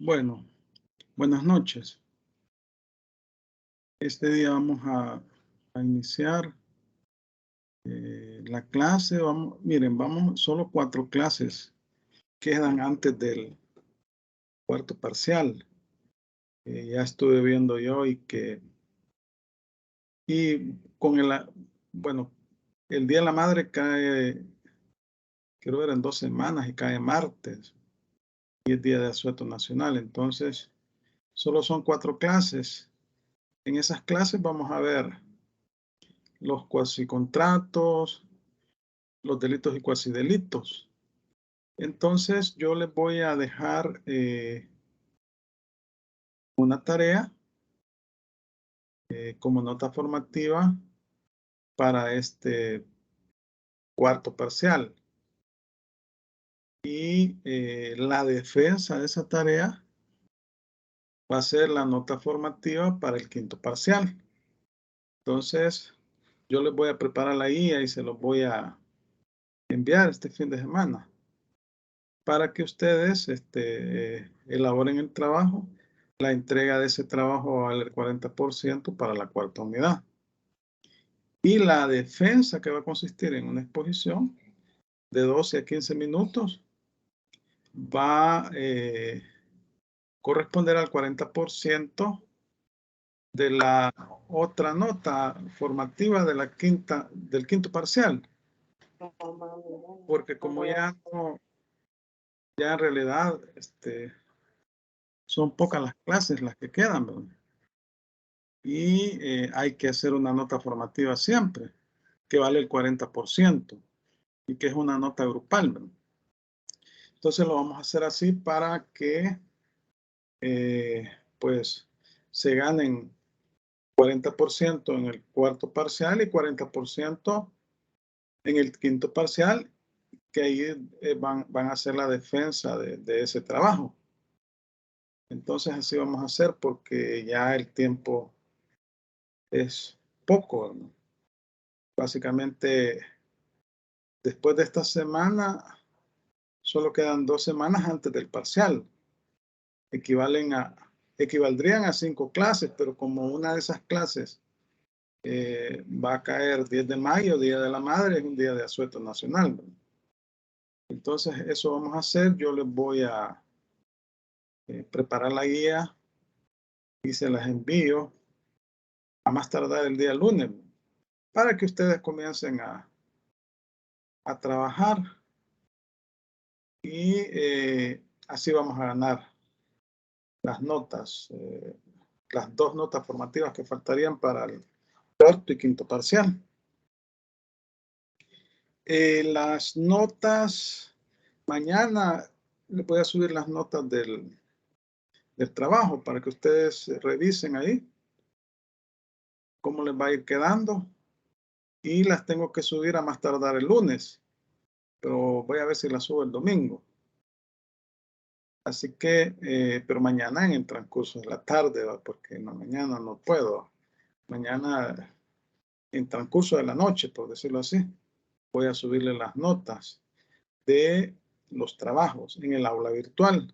Bueno, buenas noches. Este día vamos a iniciar la clase. Miren, solo 4 clases quedan antes del cuarto parcial. Ya estuve viendo yo y con bueno, el Día de la Madre cae, quiero ver, en 2 semanas y cae martes y es Día de Asueto Nacional. Entonces, solo son 4 clases. En esas clases vamos a ver los cuasicontratos, los delitos y cuasidelitos. Entonces, yo les voy a dejar una tarea como nota formativa para este cuarto parcial. Y la defensa de esa tarea va a ser la nota formativa para el quinto parcial. Entonces, yo les voy a preparar la guía y se los voy a enviar este fin de semana para que ustedes elaboren el trabajo. La entrega de ese trabajo va a valer 40% para la cuarta unidad. Y la defensa, que va a consistir en una exposición de 12 a 15 minutos, va a corresponder al 40% de la otra nota formativa de del quinto parcial. Porque como ya en realidad son pocas las clases las que quedan, ¿verdad? Y hay que hacer una nota formativa siempre, que vale el 40%, y que es una nota grupal, ¿verdad? Entonces lo vamos a hacer así para que pues se ganen 40% en el cuarto parcial y 40% en el quinto parcial, que ahí van a hacer la defensa de ese trabajo. Entonces así vamos a hacer porque ya el tiempo es poco, ¿no? Básicamente, después de esta semana, solo quedan 2 semanas antes del parcial. Equivaldrían a 5 clases, pero como una de esas clases va a caer 10 de mayo, Día de la Madre, es un día de asueto nacional, ¿no? Entonces, eso vamos a hacer. Yo les voy a preparar la guía y se las envío a más tardar el día lunes, ¿no? Para que ustedes comiencen a trabajar y así vamos a ganar las notas, las 2 notas formativas que faltarían para el cuarto y quinto parcial. Las notas, mañana les voy a subir las notas del trabajo para que ustedes revisen ahí cómo les va a ir quedando, y las tengo que subir a más tardar el lunes, pero voy a ver si las subo el domingo. Así que, pero mañana en el transcurso de la tarde, ¿va? Porque en la mañana no puedo. Mañana en transcurso de la noche, por decirlo así, voy a subirle las notas de los trabajos en el aula virtual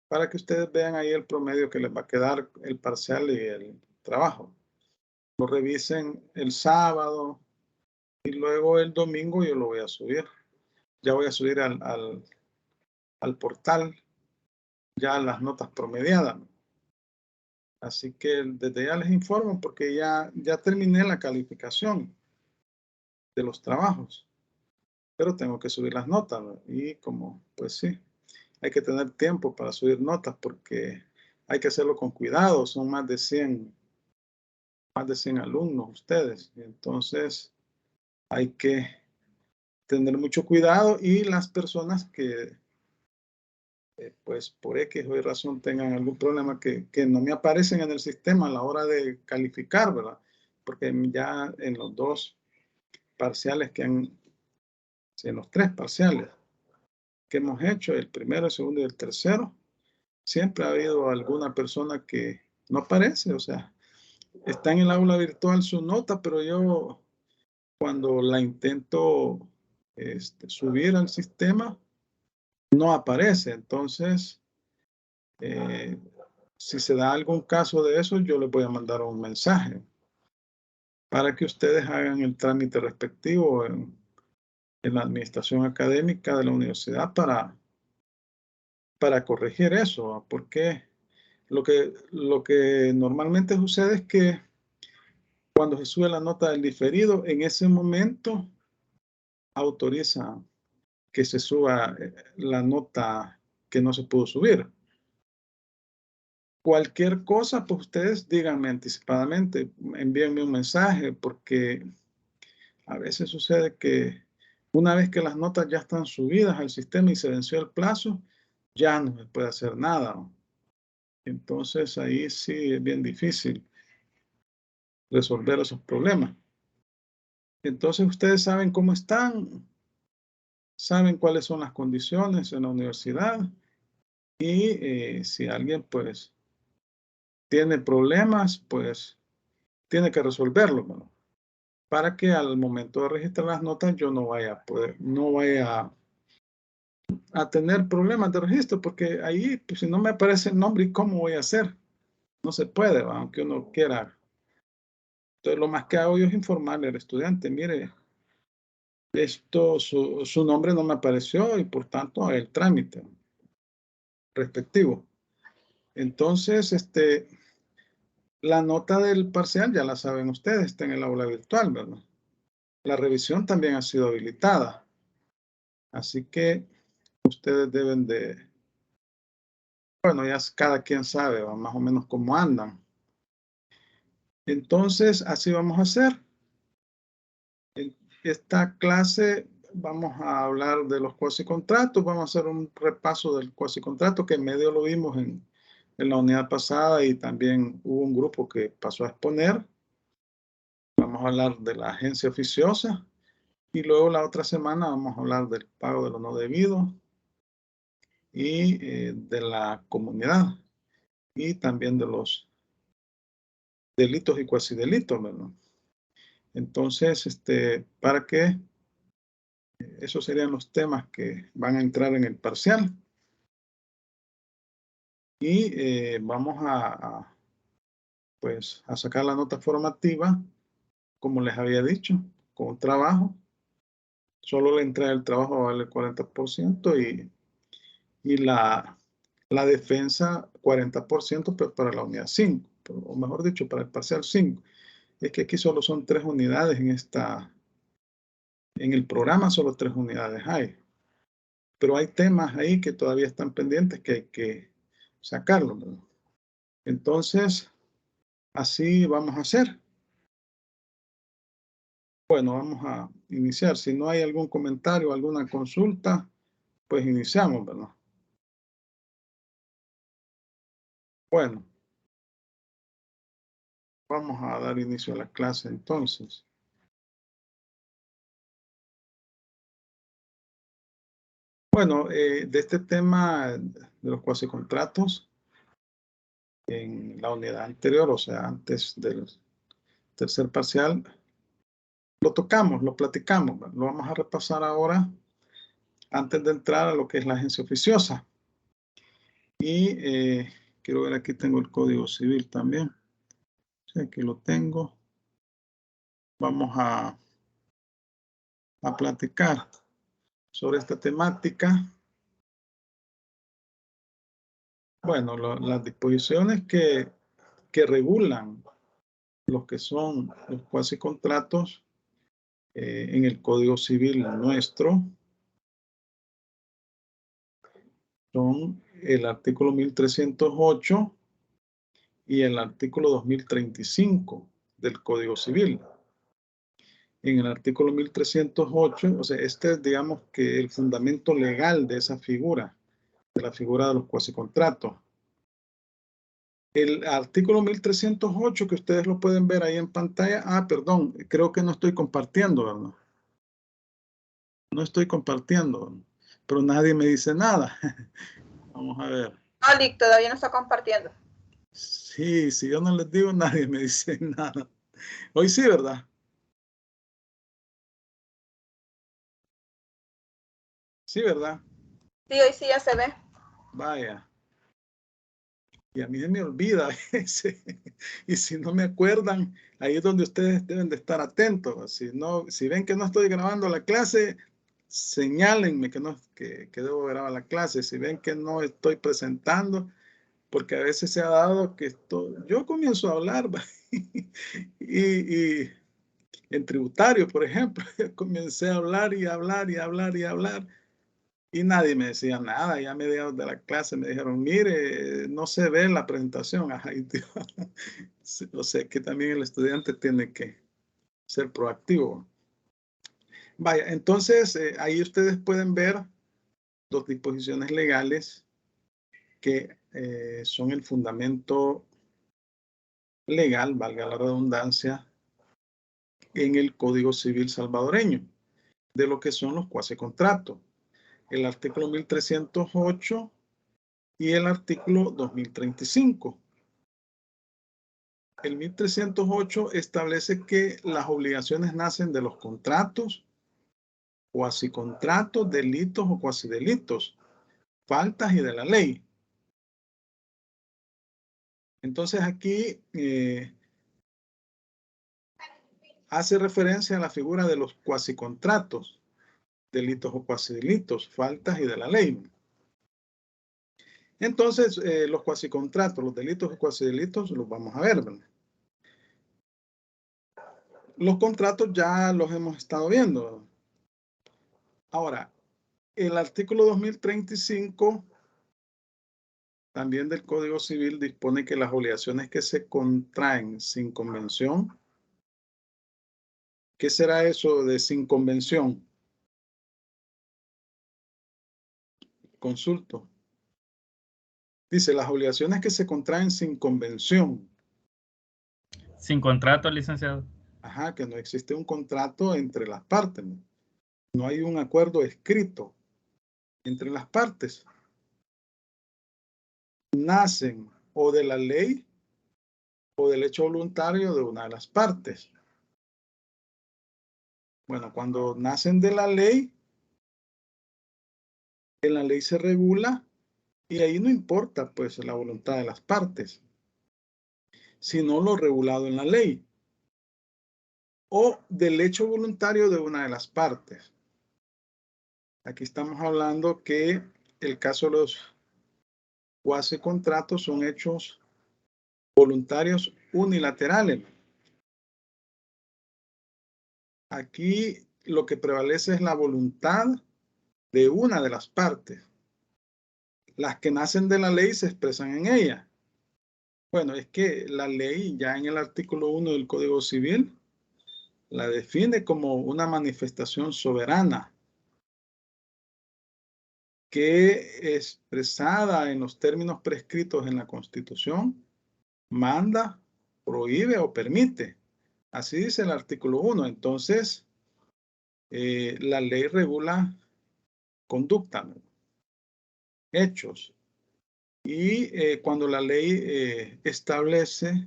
para que ustedes vean ahí el promedio que les va a quedar el parcial y el trabajo. Lo revisen el sábado y luego el domingo yo lo voy a subir. Ya voy a subir al portal ya las notas promediadas. Así que desde ya les informo porque ya terminé la calificación de los trabajos, pero tengo que subir las notas, ¿no? Y como, pues sí, hay que tener tiempo para subir notas porque hay que hacerlo con cuidado. Son más de 100 alumnos ustedes. Entonces hay que tener mucho cuidado, y las personas que pues por X o Y razón tengan algún problema que no me aparecen en el sistema a la hora de calificar, ¿verdad? Porque ya en los 2 parciales en los 3 parciales que hemos hecho, el primero, el segundo y el tercero, siempre ha habido alguna persona que no aparece, o sea, está en el aula virtual su nota, pero yo cuando la intento subir al sistema, no aparece. Entonces, Si se da algún caso de eso, yo les voy a mandar un mensaje para que ustedes hagan el trámite respectivo en la administración académica de la universidad para corregir eso, porque lo que normalmente sucede es que cuando se sube la nota del diferido, en ese momento autoriza que se suba la nota que no se pudo subir. Cualquier cosa, pues ustedes díganme anticipadamente, envíenme un mensaje, porque a veces sucede que una vez que las notas ya están subidas al sistema y se venció el plazo, ya no se puede hacer nada. Entonces ahí sí es bien difícil resolver esos problemas. Entonces ustedes saben cómo están, saben cuáles son las condiciones en la universidad y si alguien pues tiene problemas, pues tiene que resolverlo, ¿no? Para que al momento de registrar las notas yo no vaya a tener problemas de registro, porque ahí pues, si no me aparece el nombre, ¿y cómo voy a hacer? No se puede, ¿va? Aunque uno quiera. Entonces lo más que hago yo es informarle al estudiante, mire, esto, su nombre no me apareció y por tanto el trámite respectivo. Entonces, la nota del parcial ya la saben ustedes, está en el aula virtual, ¿verdad? La revisión también ha sido habilitada. Así que ustedes deben de, bueno, ya cada quien sabe, ¿va? Más o menos cómo andan. Entonces, así vamos a hacer. En esta clase vamos a hablar de los cuasicontratos, vamos a hacer un repaso del cuasicontrato que en medio lo vimos en la unidad pasada y también hubo un grupo que pasó a exponer. Vamos a hablar de la agencia oficiosa y luego la otra semana vamos a hablar del pago de lo no debido y de la comunidad y también de los delitos y cuasidelitos, ¿verdad? Entonces, para que esos serían los temas que van a entrar en el parcial. Y vamos pues, a sacar la nota formativa, como les había dicho, con un trabajo. Solo la entrega del trabajo vale el 40% y la defensa 40%, pero para la unidad 5, o mejor dicho, para el parcial 5. Es que aquí solo son 3 unidades en el programa solo 3 unidades hay. Pero hay temas ahí que todavía están pendientes que hay que sacarlos, ¿verdad? Entonces, así vamos a hacer. Bueno, vamos a iniciar. Si no hay algún comentario, alguna consulta, pues iniciamos, ¿verdad? Bueno, vamos a dar inicio a la clase entonces. Bueno, de este tema de los cuasicontratos, en la unidad anterior, o sea, antes del tercer parcial, lo tocamos, lo platicamos, ¿verdad? Lo vamos a repasar ahora antes de entrar a lo que es la agencia oficiosa. Y quiero ver, aquí tengo el Código Civil también. Sí, aquí lo tengo. Vamos a platicar sobre esta temática. Bueno, las disposiciones que regulan lo que son los cuasicontratos en el Código Civil nuestro son el artículo 1308 y el artículo 2035 del Código Civil. En el artículo 1308, o sea, este es, digamos, que el fundamento legal de esa figura, de la figura de los cuasicontratos. El artículo 1308, que ustedes lo pueden ver ahí en pantalla. Ah, perdón, creo que no estoy compartiendo, ¿verdad? No estoy compartiendo, pero nadie me dice nada. Vamos a ver. Lick todavía no está compartiendo. Sí, si yo no les digo, nadie me dice nada. Hoy sí, ¿verdad? Sí, ¿verdad? Sí, hoy sí ya se ve. Vaya. Y a mí se me olvida a veces. Y si no me acuerdan, ahí es donde ustedes deben de estar atentos. Si ven que no estoy grabando la clase, señálenme que debo grabar la clase. Si ven que no estoy presentando, porque a veces se ha dado que yo comienzo a hablar y en tributario, por ejemplo, comencé a hablar y hablar y hablar y hablar y nadie me decía nada. Ya a mediados de la clase me dijeron, mire, no se ve la presentación. Ay, Dios. O sea que también el estudiante tiene que ser proactivo. Vaya, entonces ahí ustedes pueden ver dos disposiciones legales que son el fundamento legal, valga la redundancia, en el Código Civil salvadoreño, de lo que son los cuasicontratos. El artículo 1308 y el artículo 2035. El 1308 establece que las obligaciones nacen de los contratos, cuasicontratos, delitos o cuasidelitos, faltas y de la ley. Entonces aquí hace referencia a la figura de los cuasicontratos, delitos o cuasidelitos, faltas y de la ley. Entonces, los cuasicontratos, los delitos o cuasidelitos, los vamos a ver, ¿verdad? Los contratos ya los hemos estado viendo, ¿verdad? Ahora, el artículo 2035 también del Código Civil dispone que las obligaciones que se contraen sin convención. ¿Qué será eso de sin convención? Consulto. Dice, las obligaciones que se contraen sin convención. Sin contrato, licenciado. Ajá, que no existe un contrato entre las partes. No hay un acuerdo escrito entre las partes. Nacen o de la ley o del hecho voluntario de una de las partes. Bueno, cuando nacen de la ley, en la ley se regula y ahí no importa pues la voluntad de las partes, sino lo regulado en la ley o del hecho voluntario de una de las partes. Aquí estamos hablando que el caso de los cuasicontratos son hechos voluntarios unilaterales. Aquí lo que prevalece es la voluntad de una de las partes. Las que nacen de la ley se expresan en ella. Bueno, es que la ley ya en el artículo 1 del Código Civil la define como una manifestación soberana que expresada en los términos prescritos en la Constitución manda, prohíbe o permite. Así dice el artículo 1. Entonces, la ley regula conducta, hechos. Y cuando la ley establece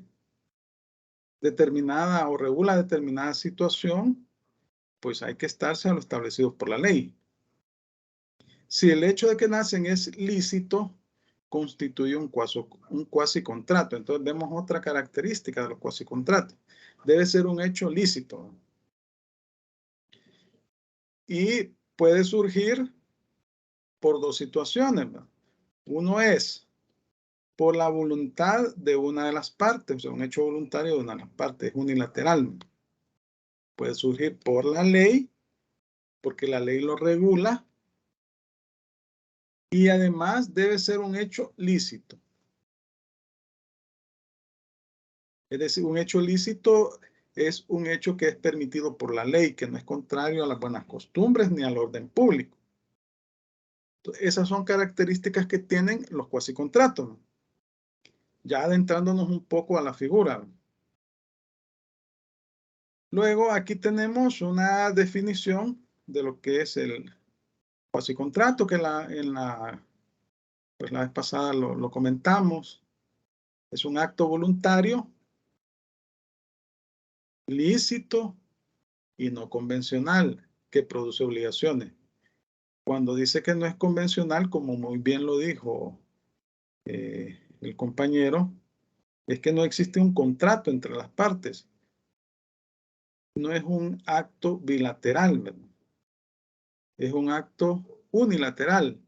determinada o regula determinada situación, pues hay que estarse a lo establecido por la ley. Si el hecho de que nacen es lícito, constituye un cuasicontrato. Entonces vemos otra característica de los cuasicontratos. Debe ser un hecho lícito. Y puede surgir por dos situaciones, ¿verdad? Uno es por la voluntad de una de las partes, o sea, un hecho voluntario de una de las partes, unilateral. Puede surgir por la ley, porque la ley lo regula, y además debe ser un hecho lícito. Es decir, un hecho lícito es un hecho que es permitido por la ley, que no es contrario a las buenas costumbres ni al orden público. Entonces, esas son características que tienen los cuasicontratos, ¿no? Ya adentrándonos un poco a la figura. Luego aquí tenemos una definición de lo que es el cuasicontrato, que pues la vez pasada lo comentamos. Es un acto voluntario, lícito y no convencional que produce obligaciones. Cuando dice que no es convencional, como muy bien lo dijo el compañero, es que no existe un contrato entre las partes. No es un acto bilateral, ¿verdad? Es un acto unilateral.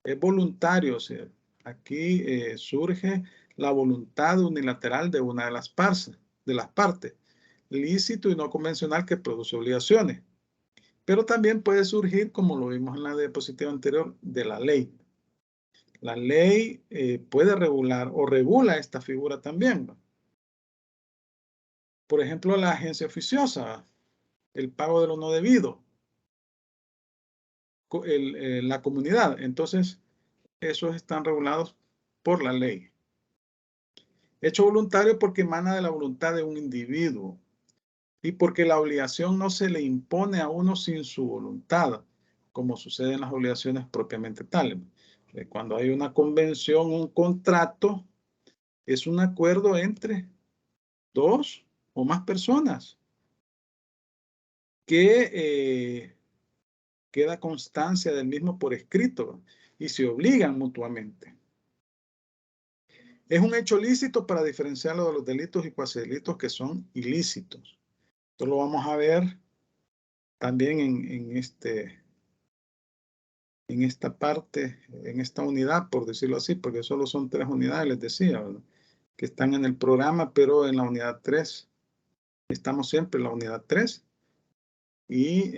Es voluntario. O sea, aquí surge la voluntad unilateral de una de las partes. Lícito y no convencional que produce obligaciones. Pero también puede surgir, como lo vimos en la diapositiva anterior, de la ley. La ley puede regular o regula esta figura también, ¿no? Por ejemplo, la agencia oficiosa, el pago de lo no debido, la comunidad. Entonces, esos están regulados por la ley. Hecho voluntario porque emana de la voluntad de un individuo y porque la obligación no se le impone a uno sin su voluntad, como sucede en las obligaciones propiamente tales. Cuando hay una convención, un contrato, es un acuerdo entre dos o más personas que queda constancia del mismo por escrito y se obligan mutuamente. Es un hecho lícito para diferenciarlo de los delitos y cuasidelitos que son ilícitos. Esto lo vamos a ver también en esta parte, en esta unidad, por decirlo así, porque solo son 3 unidades, les decía, ¿verdad?, que están en el programa, pero en la unidad 3. Estamos siempre en la unidad 3 y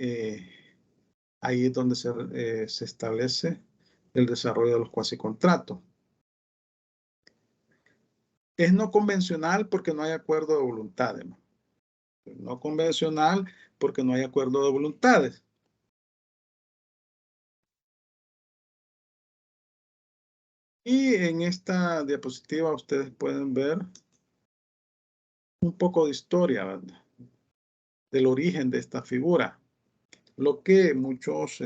ahí es donde se establece el desarrollo de los cuasicontratos. Es no convencional porque no hay acuerdo de voluntades. No convencional porque no hay acuerdo de voluntades. Y en esta diapositiva ustedes pueden ver un poco de historia, ¿verdad?, del origen de esta figura. Lo que muchos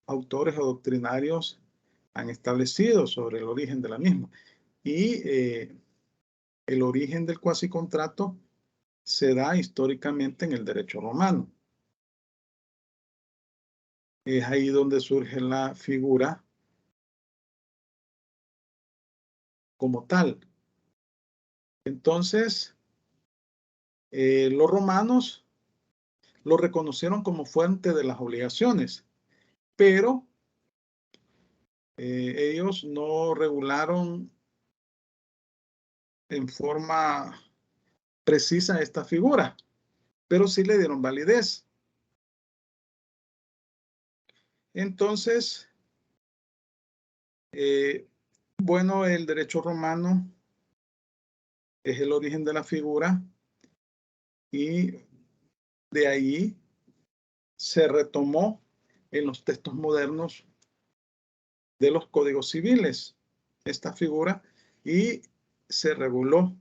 autores o doctrinarios han establecido sobre el origen de la misma. Y el origen del cuasicontrato se da históricamente en el derecho romano. Es ahí donde surge la figura como tal. Entonces, los romanos lo reconocieron como fuente de las obligaciones, pero ellos no regularon en forma precisa esta figura, pero sí le dieron validez. Entonces, bueno, el derecho romano es el origen de la figura y de ahí se retomó en los textos modernos de los códigos civiles esta figura y se reguló.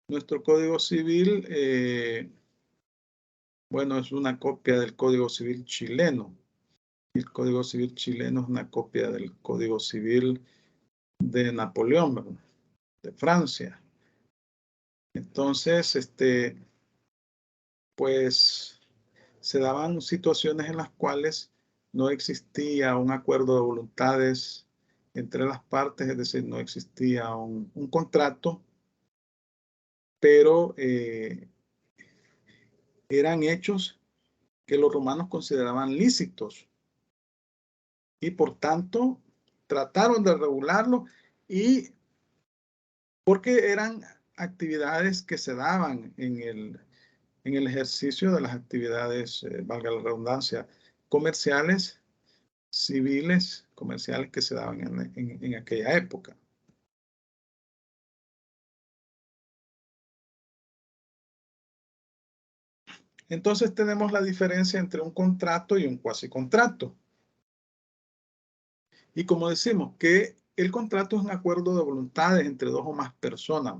Nuestro código civil, bueno, es una copia del código civil chileno. El código civil chileno es una copia del código civil de Napoleón, ¿verdad?, de Francia. Entonces, pues se daban situaciones en las cuales no existía un acuerdo de voluntades entre las partes, es decir, no existía un contrato, pero eran hechos que los romanos consideraban lícitos y por tanto trataron de regularlo, y porque eran actividades que se daban en el ejercicio de las actividades, valga la redundancia, comerciales, civiles, comerciales que se daban en aquella época. Entonces tenemos la diferencia entre un contrato y un cuasicontrato. Y como decimos, que el contrato es un acuerdo de voluntades entre dos o más personas.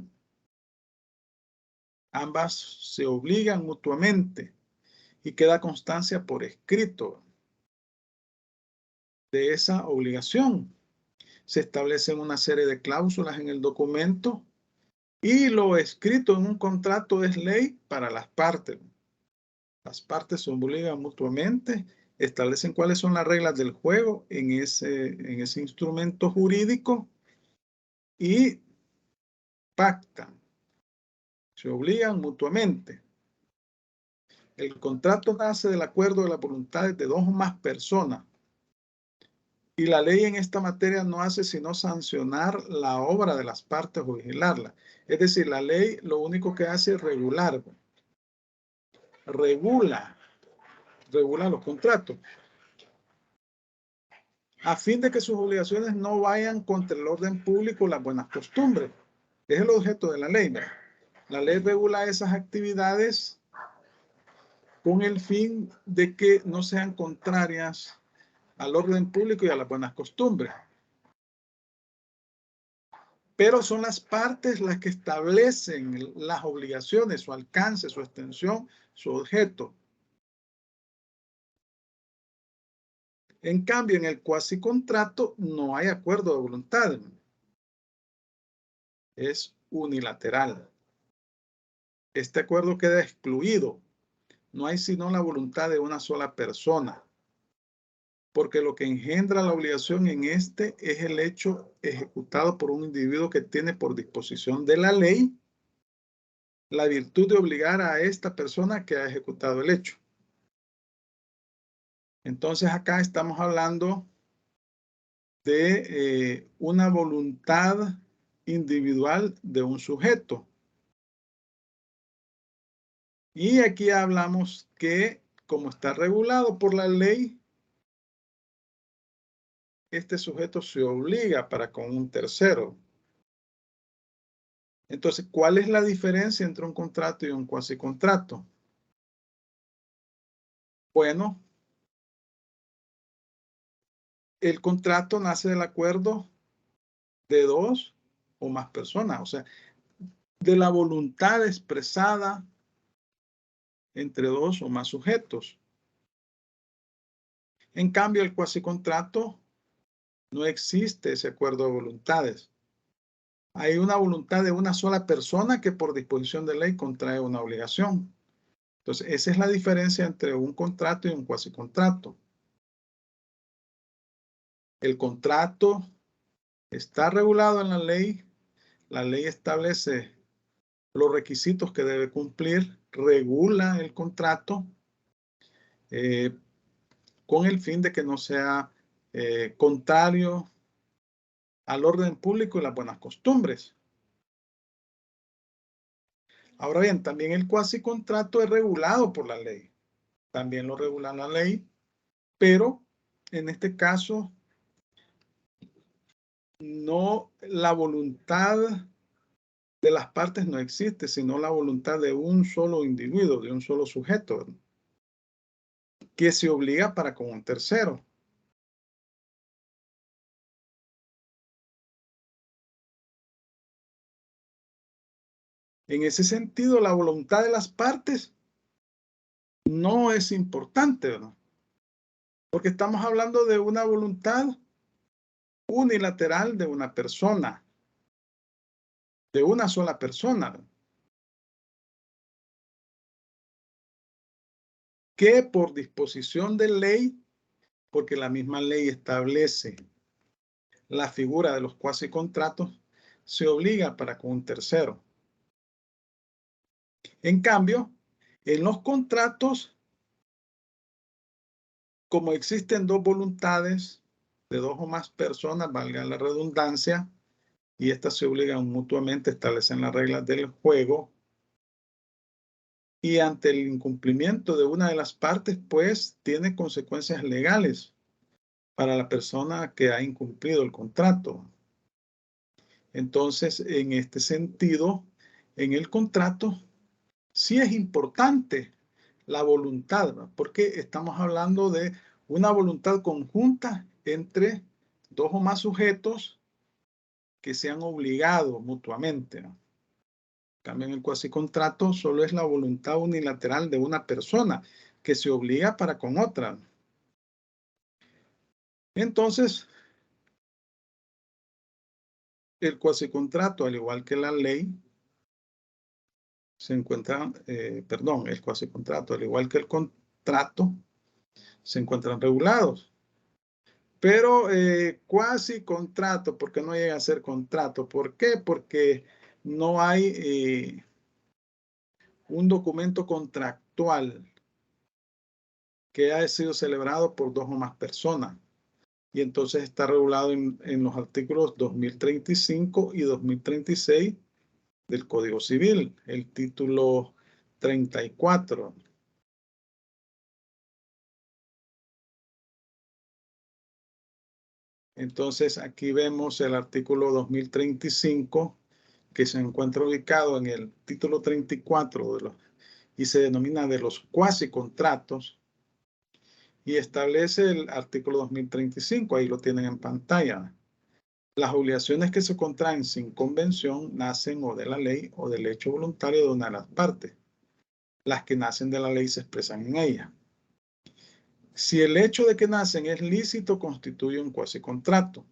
Ambas se obligan mutuamente y queda constancia por escrito de esa obligación. Se establecen una serie de cláusulas en el documento y lo escrito en un contrato es ley para las partes. Las partes se obligan mutuamente, establecen cuáles son las reglas del juego en ese instrumento jurídico y pactan, se obligan mutuamente. El contrato nace del acuerdo de las voluntades de dos o más personas. Y la ley en esta materia no hace sino sancionar la obra de las partes o vigilarla. Es decir, la ley lo único que hace es regular. Regula los contratos a fin de que sus obligaciones no vayan contra el orden público o las buenas costumbres. Es el objeto de la ley, ¿verdad? La ley regula esas actividades con el fin de que no sean contrarias al orden público y a las buenas costumbres. Pero son las partes las que establecen las obligaciones, su alcance, su extensión, su objeto. En cambio, en el cuasicontrato no hay acuerdo de voluntad. Es unilateral. Este acuerdo queda excluido. No hay sino la voluntad de una sola persona. Porque lo que engendra la obligación en este es el hecho ejecutado por un individuo que tiene por disposición de la ley la virtud de obligar a esta persona que ha ejecutado el hecho. Entonces acá estamos hablando de una voluntad individual de un sujeto. Y aquí hablamos que como está regulado por la ley, este sujeto se obliga para con un tercero. Entonces, ¿cuál es la diferencia entre un contrato y un cuasicontrato? Bueno, el contrato nace del acuerdo de dos o más personas, o sea, de la voluntad expresada entre dos o más sujetos. En cambio, el cuasicontrato no existe ese acuerdo de voluntades. Hay una voluntad de una sola persona que por disposición de ley contrae una obligación. Entonces, esa es la diferencia entre un contrato y un cuasicontrato. El contrato está regulado en la ley establece los requisitos que debe cumplir, regula el contrato con el fin de que no sea contrario al orden público y las buenas costumbres. Ahora bien, también el cuasicontrato es regulado por la ley. También lo regula la ley, pero en este caso no, la voluntad de las partes no existe, sino la voluntad de un solo individuo, de un solo sujeto, que se obliga para con un tercero. En ese sentido, la voluntad de las partes no es importante, ¿verdad? Porque estamos hablando de una voluntad unilateral de una persona, de una sola persona, ¿verdad? Que por disposición de ley, porque la misma ley establece la figura de los cuasicontratos, se obliga para con un tercero. En cambio, en los contratos, como existen dos voluntades de dos o más personas, valga la redundancia, y estas se obligan mutuamente, establecen las reglas del juego, y ante el incumplimiento de una de las partes, pues tiene consecuencias legales para la persona que ha incumplido el contrato. Entonces, en este sentido, en el contrato, sí es importante la voluntad, ¿verdad? Porque estamos hablando de una voluntad conjunta entre dos o más sujetos que se han obligado mutuamente, ¿no? También el cuasicontrato solo es la voluntad unilateral de una persona que se obliga para con otra. Entonces, el cuasicontrato, al igual que la ley, se encuentra, el cuasicontrato, al igual que el contrato, se encuentran regulados. Pero cuasi contrato, porque no llega a ser contrato. ¿Por qué? Porque no hay un documento contractual que haya sido celebrado por dos o más personas. Y entonces está regulado en los artículos 2035 y 2036 del Código Civil, el título 34. Entonces aquí vemos el artículo 2035 que se encuentra ubicado en el título 34 y se denomina de los cuasi contratos y establece el artículo 2035, ahí lo tienen en pantalla. Las obligaciones que se contraen sin convención nacen o de la ley o del hecho voluntario de una de las partes. Las que nacen de la ley se expresan en ella. Si el hecho de que nacen es lícito, constituye un cuasi contrato.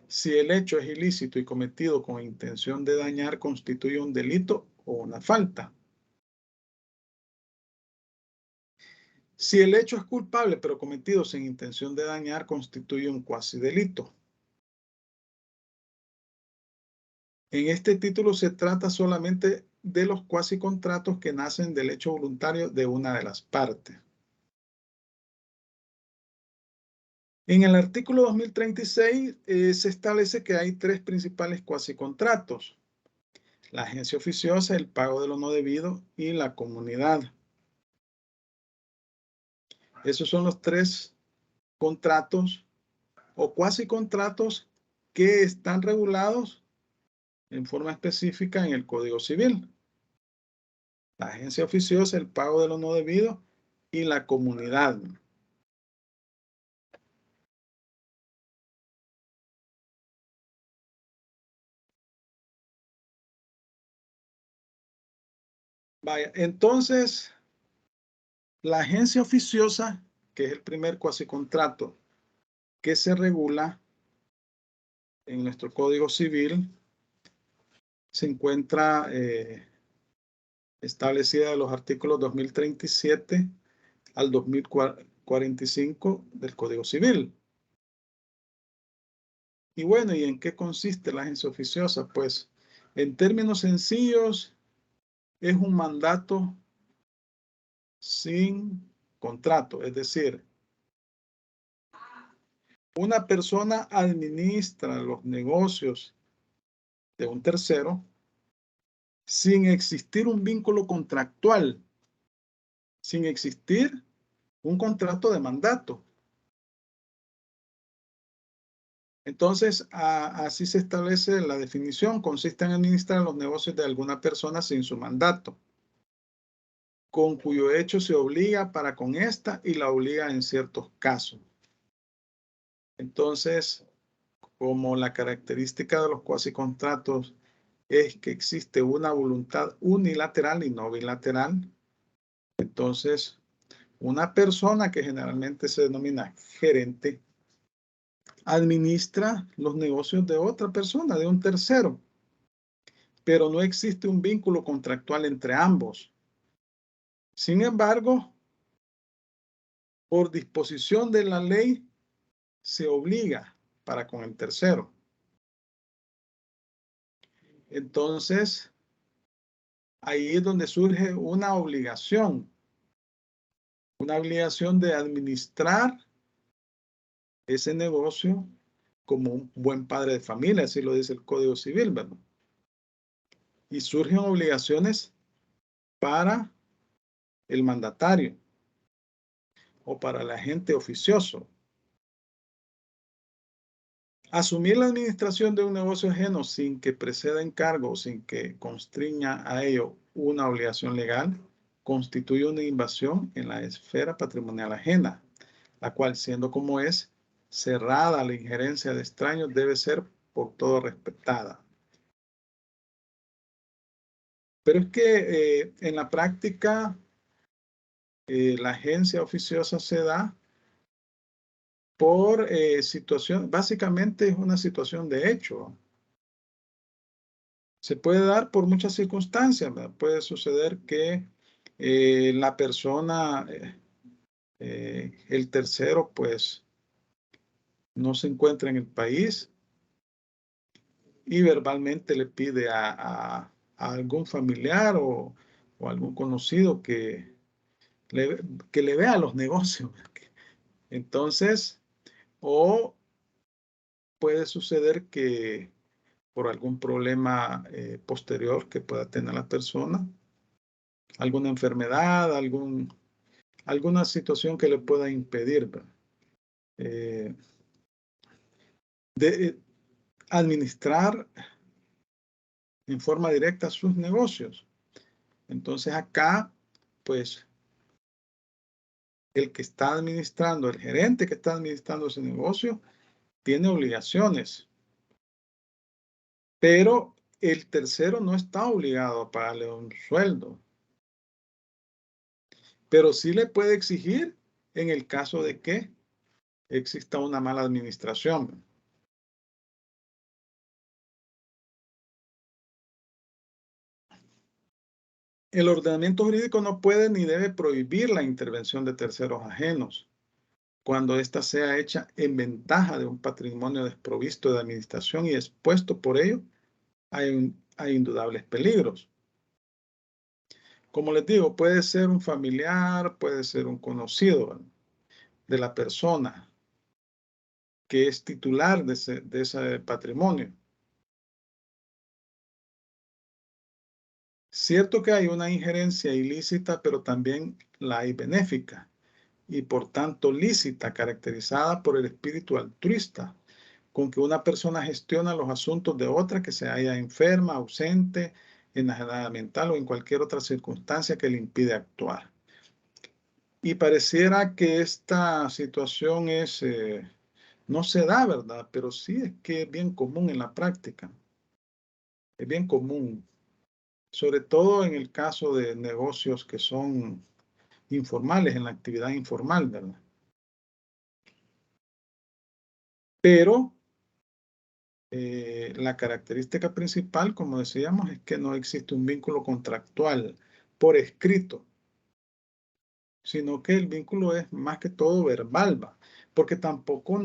Si el hecho es ilícito y cometido con intención de dañar, constituye un delito o una falta. Si el hecho es culpable pero cometido sin intención de dañar, constituye un cuasi delito. En este título se trata solamente de los cuasi contratos que nacen del hecho voluntario de una de las partes. En el artículo 2036 se establece que hay tres principales cuasi contratos: la agencia oficiosa, el pago de lo no debido y la comunidad. Esos son los tres contratos o cuasi contratos que están regulados en forma específica en el Código Civil. La agencia oficiosa, el pago de lo no debido y la comunidad. Vaya, entonces, la agencia oficiosa, que es el primer cuasi contrato que se regula en nuestro Código Civil, se encuentra establecida en los artículos 2037 al 2045 del Código Civil. Y bueno, ¿y en qué consiste la agencia oficiosa? Pues, en términos sencillos, es un mandato sin contrato, es decir, una persona administra los negocios de un tercero sin existir un vínculo contractual, sin existir un contrato de mandato. Entonces, así se establece la definición: consiste en administrar los negocios de alguna persona sin su mandato, con cuyo hecho se obliga para con esta y la obliga en ciertos casos. Entonces, como la característica de los cuasi contratos es que existe una voluntad unilateral y no bilateral, entonces una persona, que generalmente se denomina gerente, administra los negocios de otra persona, de un tercero, pero no existe un vínculo contractual entre ambos. Sin embargo, por disposición de la ley, se obliga para con el tercero. Entonces, ahí es donde surge una obligación de administrar ese negocio como un buen padre de familia, así lo dice el Código Civil, ¿verdad? Y surgen obligaciones para el mandatario o para el agente oficioso. Asumir la administración de un negocio ajeno sin que preceda encargo o sin que constriña a ello una obligación legal constituye una invasión en la esfera patrimonial ajena, la cual, siendo como es cerrada a la injerencia de extraños, debe ser por todo respetada. Pero es que en la práctica la agencia oficiosa se da por situación, básicamente es una situación de hecho. Se puede dar por muchas circunstancias, ¿verdad? Puede suceder que la persona, el tercero, pues no se encuentra en el país y verbalmente le pide a algún familiar o algún conocido que le vea los negocios. Entonces, o puede suceder que por algún problema posterior que pueda tener la persona, alguna enfermedad, alguna situación que le pueda impedir de administrar en forma directa sus negocios. Entonces acá, pues, el que está administrando, el gerente que está administrando ese negocio, tiene obligaciones. Pero el tercero no está obligado a pagarle un sueldo. Pero sí le puede exigir en el caso de que exista una mala administración. El ordenamiento jurídico no puede ni debe prohibir la intervención de terceros ajenos cuando ésta sea hecha en ventaja de un patrimonio desprovisto de administración y expuesto por ello a indudables peligros. Como les digo, puede ser un familiar, puede ser un conocido de la persona que es titular de ese patrimonio. Cierto que hay una injerencia ilícita, pero también la hay benéfica y por tanto lícita, caracterizada por el espíritu altruista, con que una persona gestiona los asuntos de otra que se halla enferma, ausente, enajenada mental o en cualquier otra circunstancia que le impide actuar. Y pareciera que esta situación no se da, ¿verdad? Pero sí es que es bien común en la práctica. Es bien común. Sobre todo en el caso de negocios que son informales, en la actividad informal, ¿verdad? Pero la característica principal, como decíamos, es que no existe un vínculo contractual por escrito, sino que el vínculo es más que todo verbal, ¿va? Porque tampoco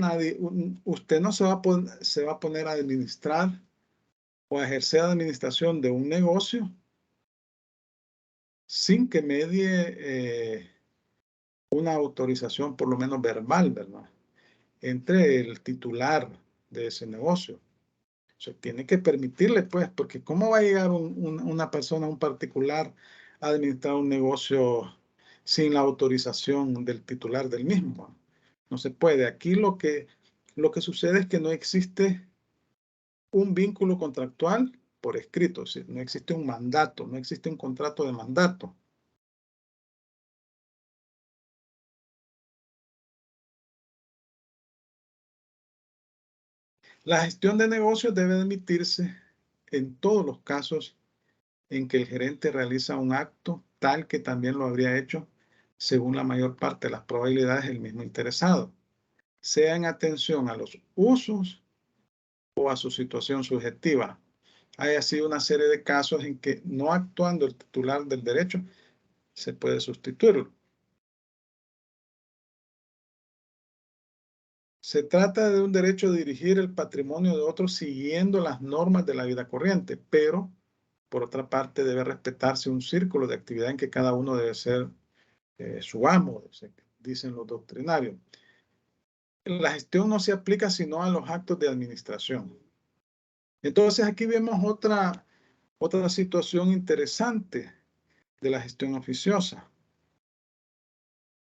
usted no se va a poner a administrar o a ejercer administración de un negocio sin que medie una autorización por lo menos verbal, ¿verdad? Entre el titular de ese negocio. O sea, tiene que permitirle, pues, porque ¿cómo va a llegar una persona, un particular, a administrar un negocio sin la autorización del titular del mismo? No se puede. Aquí lo que sucede es que no existe un vínculo contractual por escrito, ¿sí? No existe un mandato, no existe un contrato de mandato. La gestión de negocios debe emitirse en todos los casos en que el gerente realiza un acto tal que también lo habría hecho según la mayor parte de las probabilidades el mismo interesado, sea en atención a los usos o a su situación subjetiva. Hay así una serie de casos en que no actuando el titular del derecho se puede sustituirlo. Se trata de un derecho a dirigir el patrimonio de otros siguiendo las normas de la vida corriente, pero por otra parte debe respetarse un círculo de actividad en que cada uno debe ser su amo, dicen los doctrinarios. La gestión no se aplica sino a los actos de administración. Entonces aquí vemos otra situación interesante de la gestión oficiosa.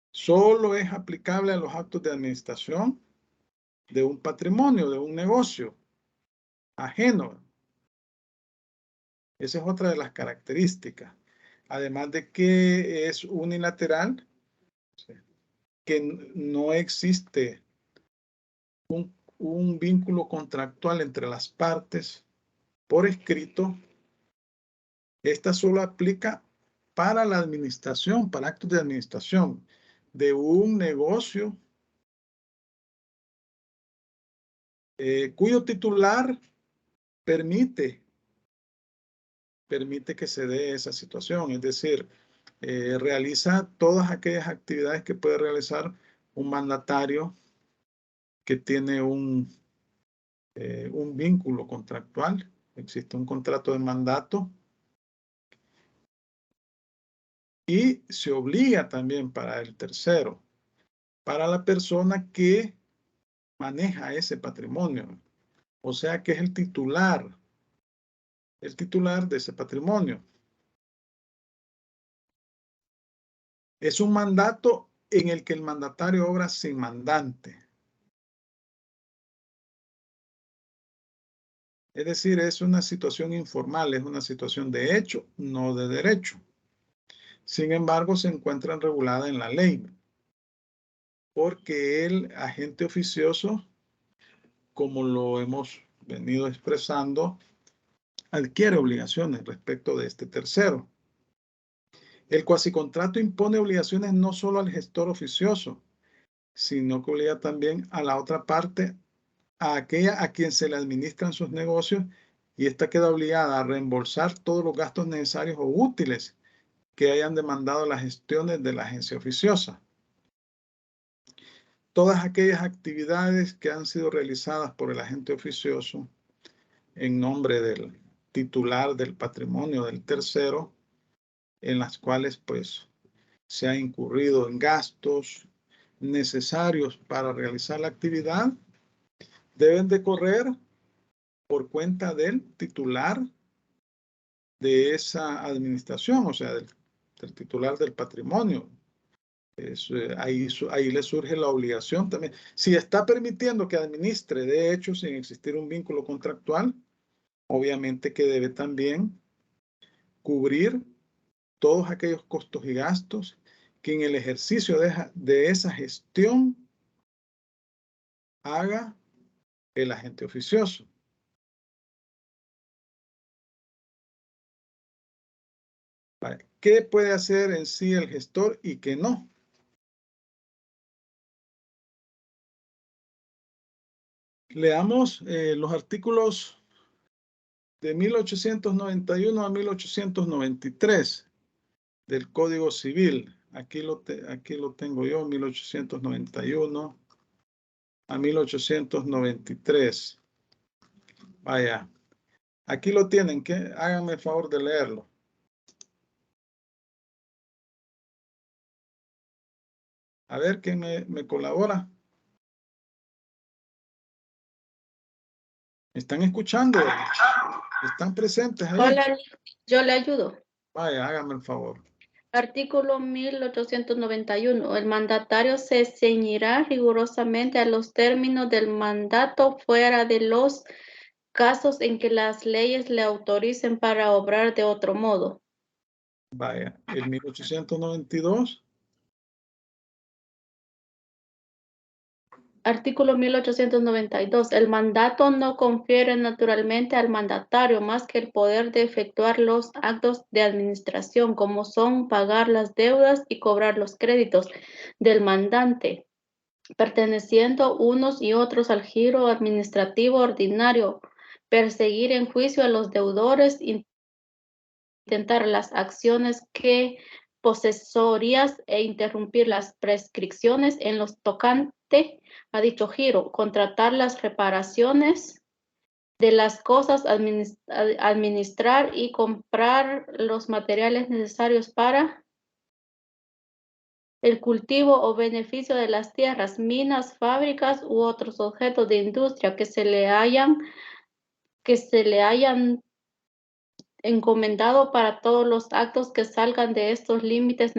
Solo es aplicable a los actos de administración de un patrimonio, de un negocio ajeno. Esa es otra de las características. Además de que es unilateral, que no existe un vínculo contractual entre las partes por escrito. Esta solo aplica para la administración, para actos de administración de un negocio cuyo titular permite que se dé esa situación, es decir, realiza todas aquellas actividades que puede realizar un mandatario que tiene un vínculo contractual. Existe un contrato de mandato. Y se obliga también para el tercero, para la persona que maneja ese patrimonio. O sea que es el titular de ese patrimonio. Es un mandato en el que el mandatario obra sin mandante. Es decir, es una situación informal, es una situación de hecho, no de derecho. Sin embargo, se encuentra regulada en la ley, porque el agente oficioso, como lo hemos venido expresando, adquiere obligaciones respecto de este tercero. El cuasicontrato impone obligaciones no solo al gestor oficioso, sino que obliga también a la otra parte, a aquella a quien se le administran sus negocios, y ésta queda obligada a reembolsar todos los gastos necesarios o útiles que hayan demandado las gestiones de la agencia oficiosa. Todas aquellas actividades que han sido realizadas por el agente oficioso en nombre del titular del patrimonio del tercero, en las cuales pues se ha incurrido en gastos necesarios para realizar la actividad, deben de correr por cuenta del titular de esa administración, o sea, del titular del patrimonio. Ahí le surge la obligación también. Si está permitiendo que administre, de hecho, sin existir un vínculo contractual, obviamente que debe también cubrir todos aquellos costos y gastos que en el ejercicio de esa gestión haga el agente oficioso. ¿Qué puede hacer en sí el gestor y qué no? Leamos los artículos de 1891 a 1893 del Código Civil. Aquí lo tengo yo, 1891 a 1893. Vaya, aquí lo tienen, háganme el favor de leerlo. A ver, ¿quién me colabora? ¿Me están escuchando? ¿Están presentes ahí? Hola, yo le ayudo. Vaya, hágame el favor. Artículo 1891. El mandatario se ceñirá rigurosamente a los términos del mandato fuera de los casos en que las leyes le autoricen para obrar de otro modo. Vaya, el 1892. Artículo 1892. El mandato no confiere naturalmente al mandatario más que el poder de efectuar los actos de administración, como son pagar las deudas y cobrar los créditos del mandante, perteneciendo unos y otros al giro administrativo ordinario, perseguir en juicio a los deudores, intentar las acciones que posesorías e interrumpir las prescripciones en los tocante a dicho giro, contratar las reparaciones de las cosas, administrar y comprar los materiales necesarios para el cultivo o beneficio de las tierras, minas, fábricas u otros objetos de industria que se le hayan encomendado. Para todos los actos que salgan de estos límites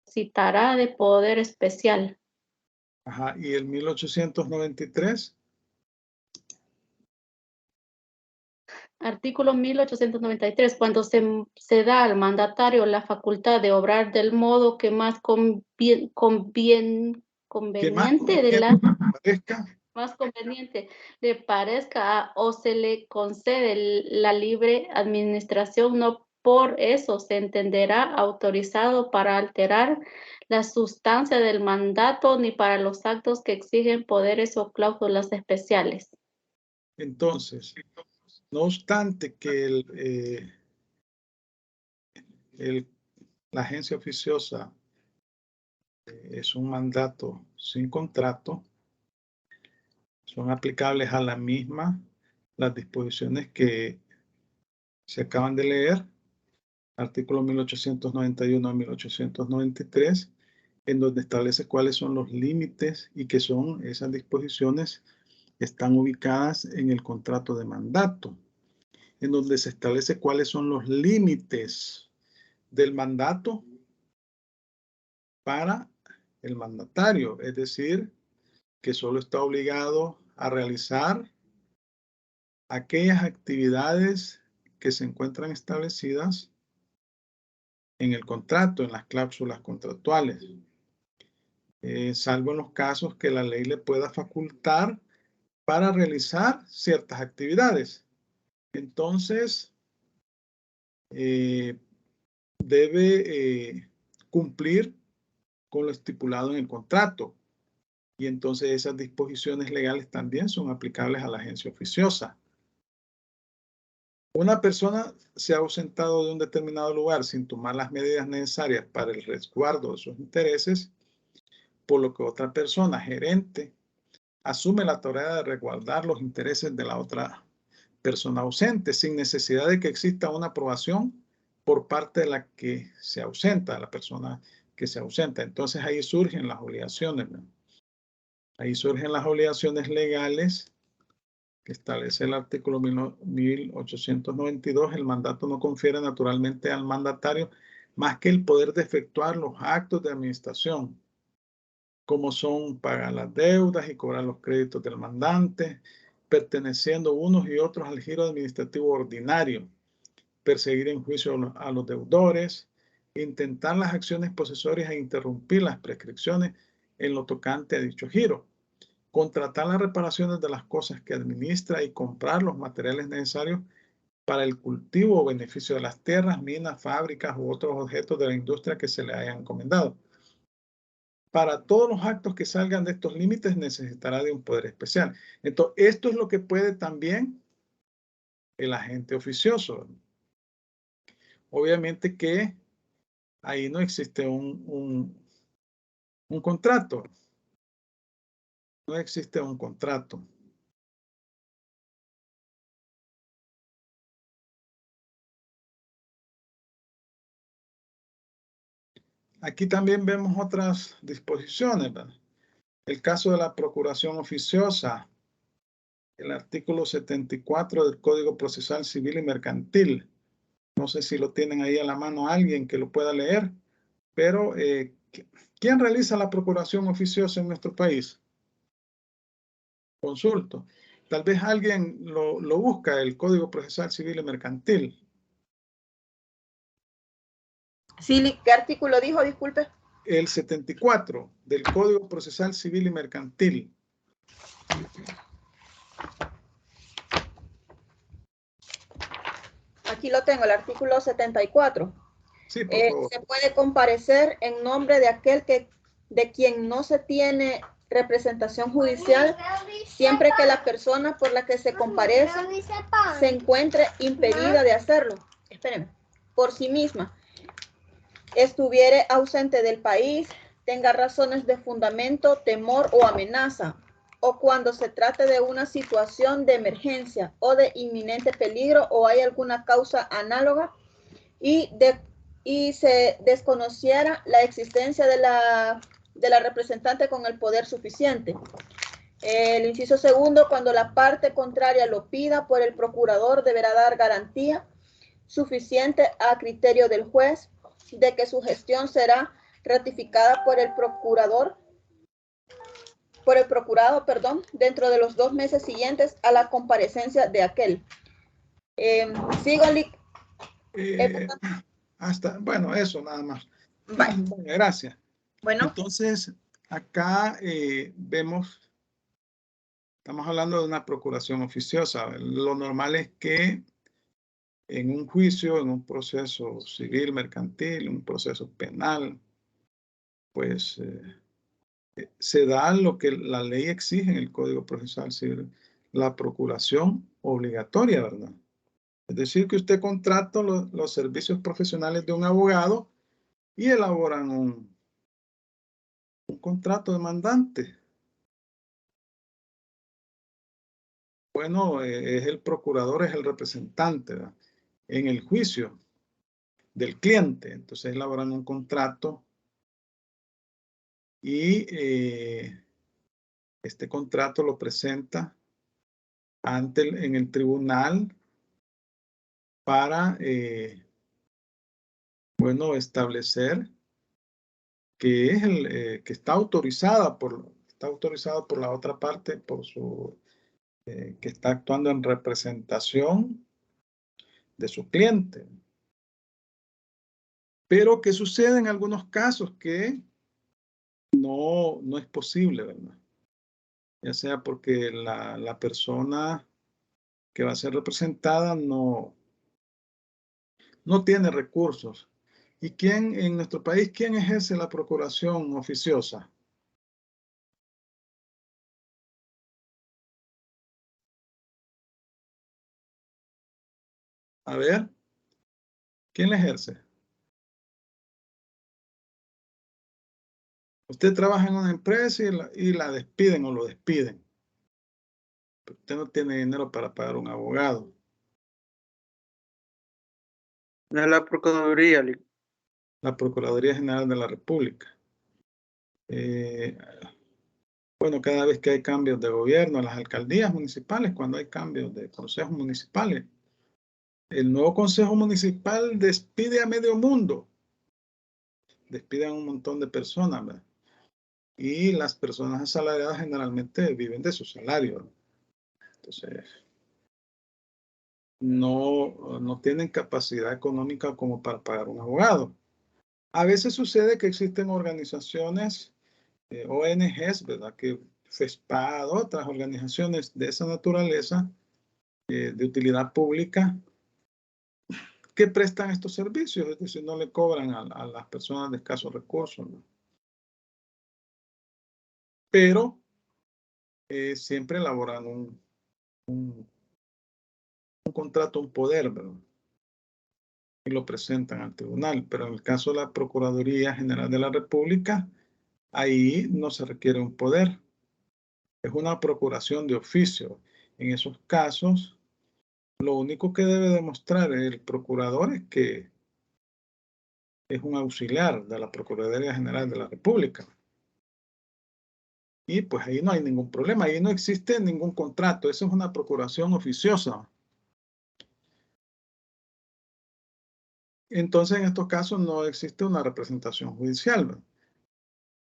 necesitará de poder especial. Ajá, ¿y el 1893? Artículo 1893. Cuando se da al mandatario la facultad de obrar del modo que más conveniente le parezca o se le concede la libre administración, no por eso se entenderá autorizado para alterar la sustancia del mandato ni para los actos que exigen poderes o cláusulas especiales. Entonces, no obstante que la agencia oficiosa es un mandato sin contrato, Son aplicables a la misma las disposiciones que se acaban de leer, artículo 1891 a 1893, en donde establece cuáles son los límites y que son esas disposiciones están ubicadas en el contrato de mandato, en donde se establece cuáles son los límites del mandato para el mandatario, es decir, que solo está obligado a realizar aquellas actividades que se encuentran establecidas en el contrato, en las cláusulas contractuales, salvo en los casos que la ley le pueda facultar para realizar ciertas actividades. Entonces, debe cumplir con lo estipulado en el contrato. Y entonces esas disposiciones legales también son aplicables a la agencia oficiosa. Una persona se ha ausentado de un determinado lugar sin tomar las medidas necesarias para el resguardo de sus intereses, por lo que otra persona, gerente, asume la tarea de resguardar los intereses de la otra persona ausente, sin necesidad de que exista una aprobación por parte de la que se ausenta, la persona que se ausenta. Entonces ahí surgen las obligaciones, ¿no? Ahí surgen las obligaciones legales que establece el artículo 1892. El mandato no confiere naturalmente al mandatario más que el poder de efectuar los actos de administración, como son pagar las deudas y cobrar los créditos del mandante, perteneciendo unos y otros al giro administrativo ordinario, perseguir en juicio a los deudores, intentar las acciones posesorias e interrumpir las prescripciones en lo tocante a dicho giro, contratar las reparaciones de las cosas que administra y comprar los materiales necesarios para el cultivo o beneficio de las tierras, minas, fábricas u otros objetos de la industria que se le hayan encomendado. Para todos los actos que salgan de estos límites necesitará de un poder especial. Entonces, esto es lo que puede también el agente oficioso. Obviamente que ahí no existe un contrato. No existe un contrato. Aquí también vemos otras disposiciones, ¿verdad? El caso de la procuración oficiosa, el artículo 74 del Código Procesal Civil y Mercantil. No sé si lo tienen ahí a la mano alguien que lo pueda leer, pero ¿quién realiza la procuración oficiosa en nuestro país? Consulto. Tal vez alguien lo busca, el Código Procesal Civil y Mercantil. Sí, ¿qué artículo dijo? Disculpe. El 74 del Código Procesal Civil y Mercantil. Aquí lo tengo, el artículo 74. Sí, por favor. Se puede comparecer en nombre de aquel de quien no se tiene representación judicial, siempre que la persona por la que se comparece se encuentre impedida de hacerlo. Espérenme. Por sí misma, estuviere ausente del país, tenga razones de fundamento, temor o amenaza, o cuando se trate de una situación de emergencia o de inminente peligro o hay alguna causa análoga y se desconociera la existencia de la representante con el poder suficiente. El inciso segundo, cuando la parte contraria lo pida por el procurador, deberá dar garantía suficiente a criterio del juez de que su gestión será ratificada por el procurador, dentro de los 2 meses siguientes a la comparecencia de aquel. Sigo, bueno, eso nada más. Bye. Gracias. Bueno. Entonces, acá vemos, estamos hablando de una procuración oficiosa. Lo normal es que en un juicio, en un proceso civil, mercantil, un proceso penal, pues se da lo que la ley exige en el Código Procesal Civil, la procuración obligatoria, ¿verdad? Es decir, que usted contrata los servicios profesionales de un abogado y elaboran un contrato demandante. bueno, es el procurador, es el representante, ¿verdad?, en el juicio del cliente. Entonces elaboran un contrato y este contrato lo presenta en el tribunal para, bueno, establecer que es que está autorizado por la otra parte, que está actuando en representación de su cliente. Pero ¿qué sucede en algunos casos? Que no es posible, ¿verdad? Ya sea porque la persona que va a ser representada no tiene recursos. ¿Y quién en nuestro país, quién ejerce la procuración oficiosa? A ver, ¿quién la ejerce? Usted trabaja en una empresa y la despiden o lo despiden. Pero usted no tiene dinero para pagar un abogado. No es la Procuraduría. La Procuraduría General de la República. Bueno, cada vez que hay cambios de gobierno, las alcaldías municipales, cuando hay cambios de consejos municipales, el nuevo consejo municipal despide a medio mundo. Despiden a un montón de personas, ¿verdad? Y las personas asalariadas generalmente viven de su salario. Entonces, no tienen capacidad económica como para pagar un abogado. A veces sucede que existen organizaciones, ONGs, ¿verdad?, que FESPAD, otras organizaciones de esa naturaleza, de utilidad pública, que prestan estos servicios, es decir, no le cobran a las personas de escasos recursos, ¿no? Pero siempre elaboran un contrato, un poder, ¿verdad?, y lo presentan al tribunal. Pero en el caso de la Procuraduría General de la República, ahí no se requiere un poder. Es una procuración de oficio. En esos casos, lo único que debe demostrar el procurador es que es un auxiliar de la Procuraduría General de la República. Y pues ahí no hay ningún problema, ahí no existe ningún contrato, eso es una procuración oficiosa. Entonces, en estos casos no existe una representación judicial, ¿verdad?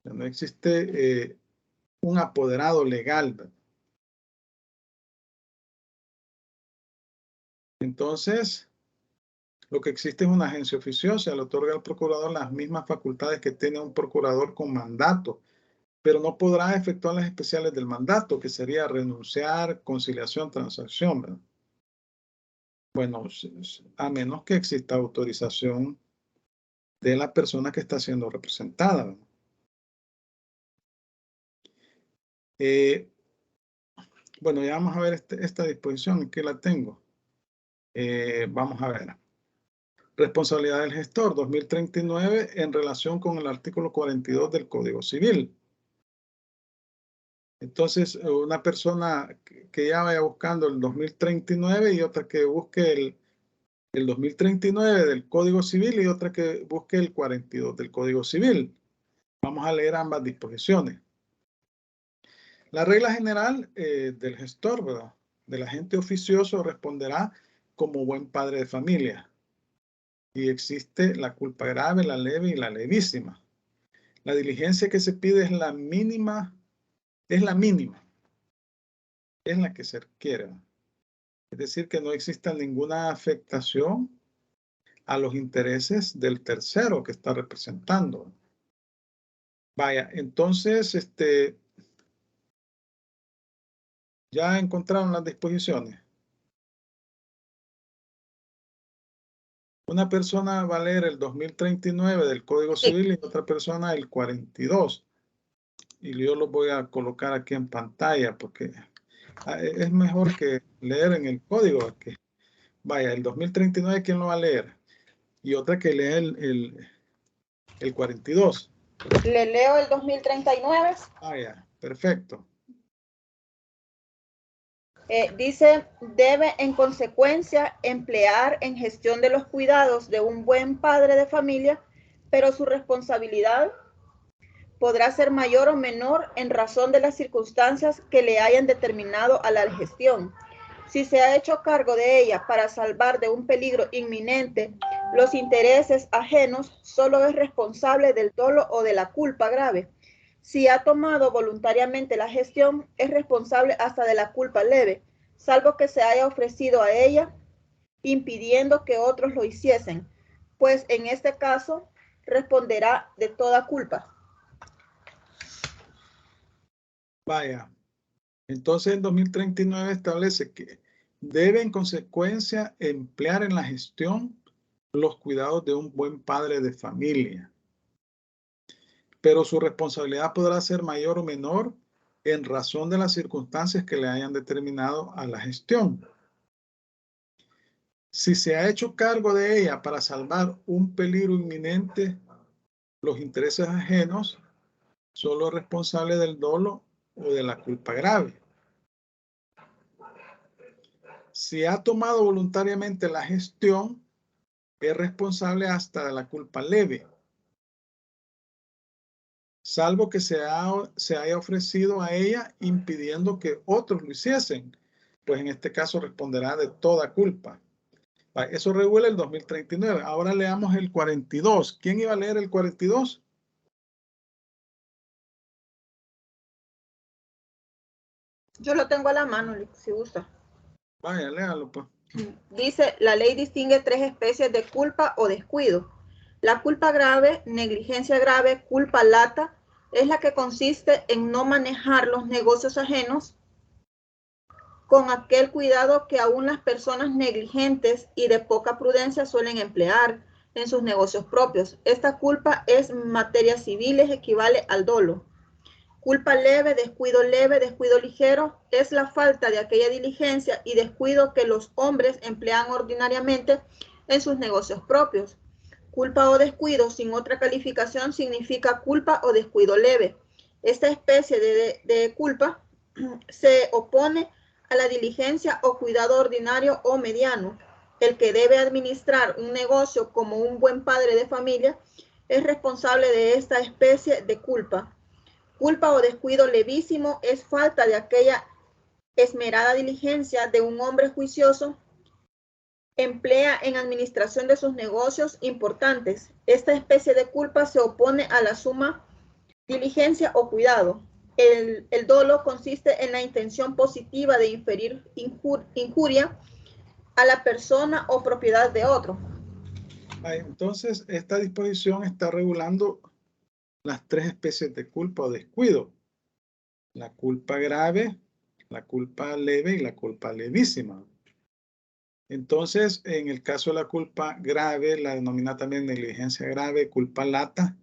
No existe un apoderado legal, ¿verdad? Entonces, lo que existe es una agencia oficiosa, le otorga al procurador las mismas facultades que tiene un procurador con mandato, pero no podrá efectuar las especiales del mandato, que sería renunciar, conciliación, transacción, ¿verdad? Bueno, a menos que exista autorización de la persona que está siendo representada, ¿verdad? Bueno, ya vamos a ver esta disposición, aquí la tengo. Vamos a ver. Responsabilidad del gestor, 2039, en relación con el artículo 42 del Código Civil. Entonces, una persona que ya vaya buscando el 2039 y otra que busque el 2039 del Código Civil y otra que busque el 42 del Código Civil. Vamos a leer ambas disposiciones. La regla general del gestor, ¿verdad?, del agente oficioso, responderá como buen padre de familia. Y existe la culpa grave, la leve y la levísima. La diligencia que se pide es la mínima, es la que se requiere. Es decir, que no exista ninguna afectación a los intereses del tercero que está representando. Vaya, entonces, ya encontraron las disposiciones. Una persona va a leer el 2039 del Código Civil y otra persona el 42. Y yo lo voy a colocar aquí en pantalla porque es mejor que leer en el código. Que, vaya, el 2039, ¿quién lo va a leer? Y otra que lee el 42. Le leo el 2039. Ah, ya, perfecto. Dice, debe en consecuencia emplear en gestión de los cuidados de un buen padre de familia, pero su responsabilidad podrá ser mayor o menor en razón de las circunstancias que le hayan determinado a la gestión. Si se ha hecho cargo de ella para salvar de un peligro inminente los intereses ajenos, solo es responsable del dolo o de la culpa grave. Si ha tomado voluntariamente la gestión, es responsable hasta de la culpa leve, salvo que se haya ofrecido a ella impidiendo que otros lo hiciesen, pues en este caso responderá de toda culpa. Vaya, entonces el 2039 establece que debe en consecuencia emplear en la gestión los cuidados de un buen padre de familia, pero su responsabilidad podrá ser mayor o menor en razón de las circunstancias que le hayan determinado a la gestión. Si se ha hecho cargo de ella para salvar un peligro inminente, los intereses ajenos, solo es responsable del dolo o de la culpa grave. Si ha tomado voluntariamente la gestión, es responsable hasta de la culpa leve, salvo que se haya ofrecido a ella impidiendo que otros lo hiciesen, pues en este caso responderá de toda culpa. Eso regula el 2039. Ahora leamos el 42. ¿Quién iba a leer el 42? Yo lo tengo a la mano, si gusta. Vaya, léalo pues. Dice, la ley distingue tres especies de culpa o descuido. La culpa grave, negligencia grave, culpa lata, es la que consiste en no manejar los negocios ajenos con aquel cuidado que aún las personas negligentes y de poca prudencia suelen emplear en sus negocios propios. Esta culpa es materia civil, equivale al dolo. Culpa leve, descuido ligero, es la falta de aquella diligencia y descuido que los hombres emplean ordinariamente en sus negocios propios. Culpa o descuido sin otra calificación significa culpa o descuido leve. Esta especie de culpa se opone a la diligencia o cuidado ordinario o mediano. El que debe administrar un negocio como un buen padre de familia es responsable de esta especie de culpa. Culpa o descuido levísimo es falta de aquella esmerada diligencia de un hombre juicioso emplea en administración de sus negocios importantes. Esta especie de culpa se opone a la suma diligencia o cuidado. El dolo consiste en la intención positiva de inferir injuria a la persona o propiedad de otro. Entonces, esta disposición está regulando las tres especies de culpa o descuido. La culpa grave, la culpa leve y la culpa levísima. Entonces, en el caso de la culpa grave, la denomina también negligencia grave, culpa lata,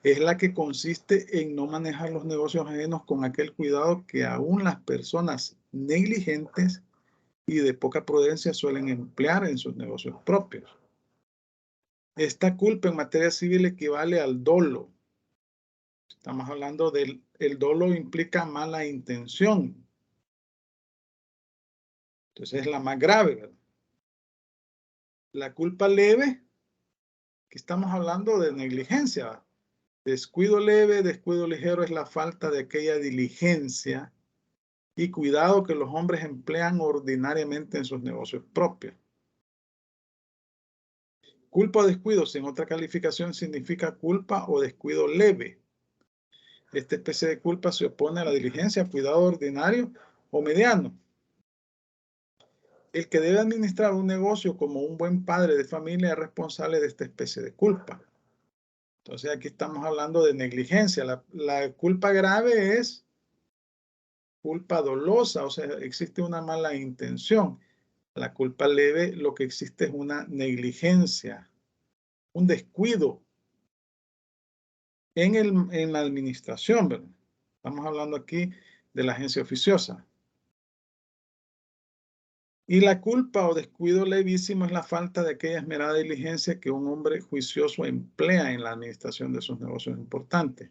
es la que consiste en no manejar los negocios ajenos con aquel cuidado que aún las personas negligentes y de poca prudencia suelen emplear en sus negocios propios. Esta culpa en materia civil equivale al dolo. Estamos hablando del dolo implica mala intención. Entonces es la más grave, ¿verdad? La culpa leve, que estamos hablando de negligencia, ¿verdad? Descuido leve, descuido ligero es la falta de aquella diligencia y cuidado que los hombres emplean ordinariamente en sus negocios propios. Culpa o descuido sin otra calificación significa culpa o descuido leve. Esta especie de culpa se opone a la diligencia, cuidado ordinario o mediano. El que debe administrar un negocio como un buen padre de familia es responsable de esta especie de culpa. Entonces aquí estamos hablando de negligencia. La culpa grave es culpa dolosa, o sea, existe una mala intención. La culpa leve, lo que existe es una negligencia, un descuido en la administración, ¿verdad? Estamos hablando aquí de la agencia oficiosa. Y la culpa o descuido levísimo es la falta de aquella esmerada diligencia que un hombre juicioso emplea en la administración de sus negocios importantes.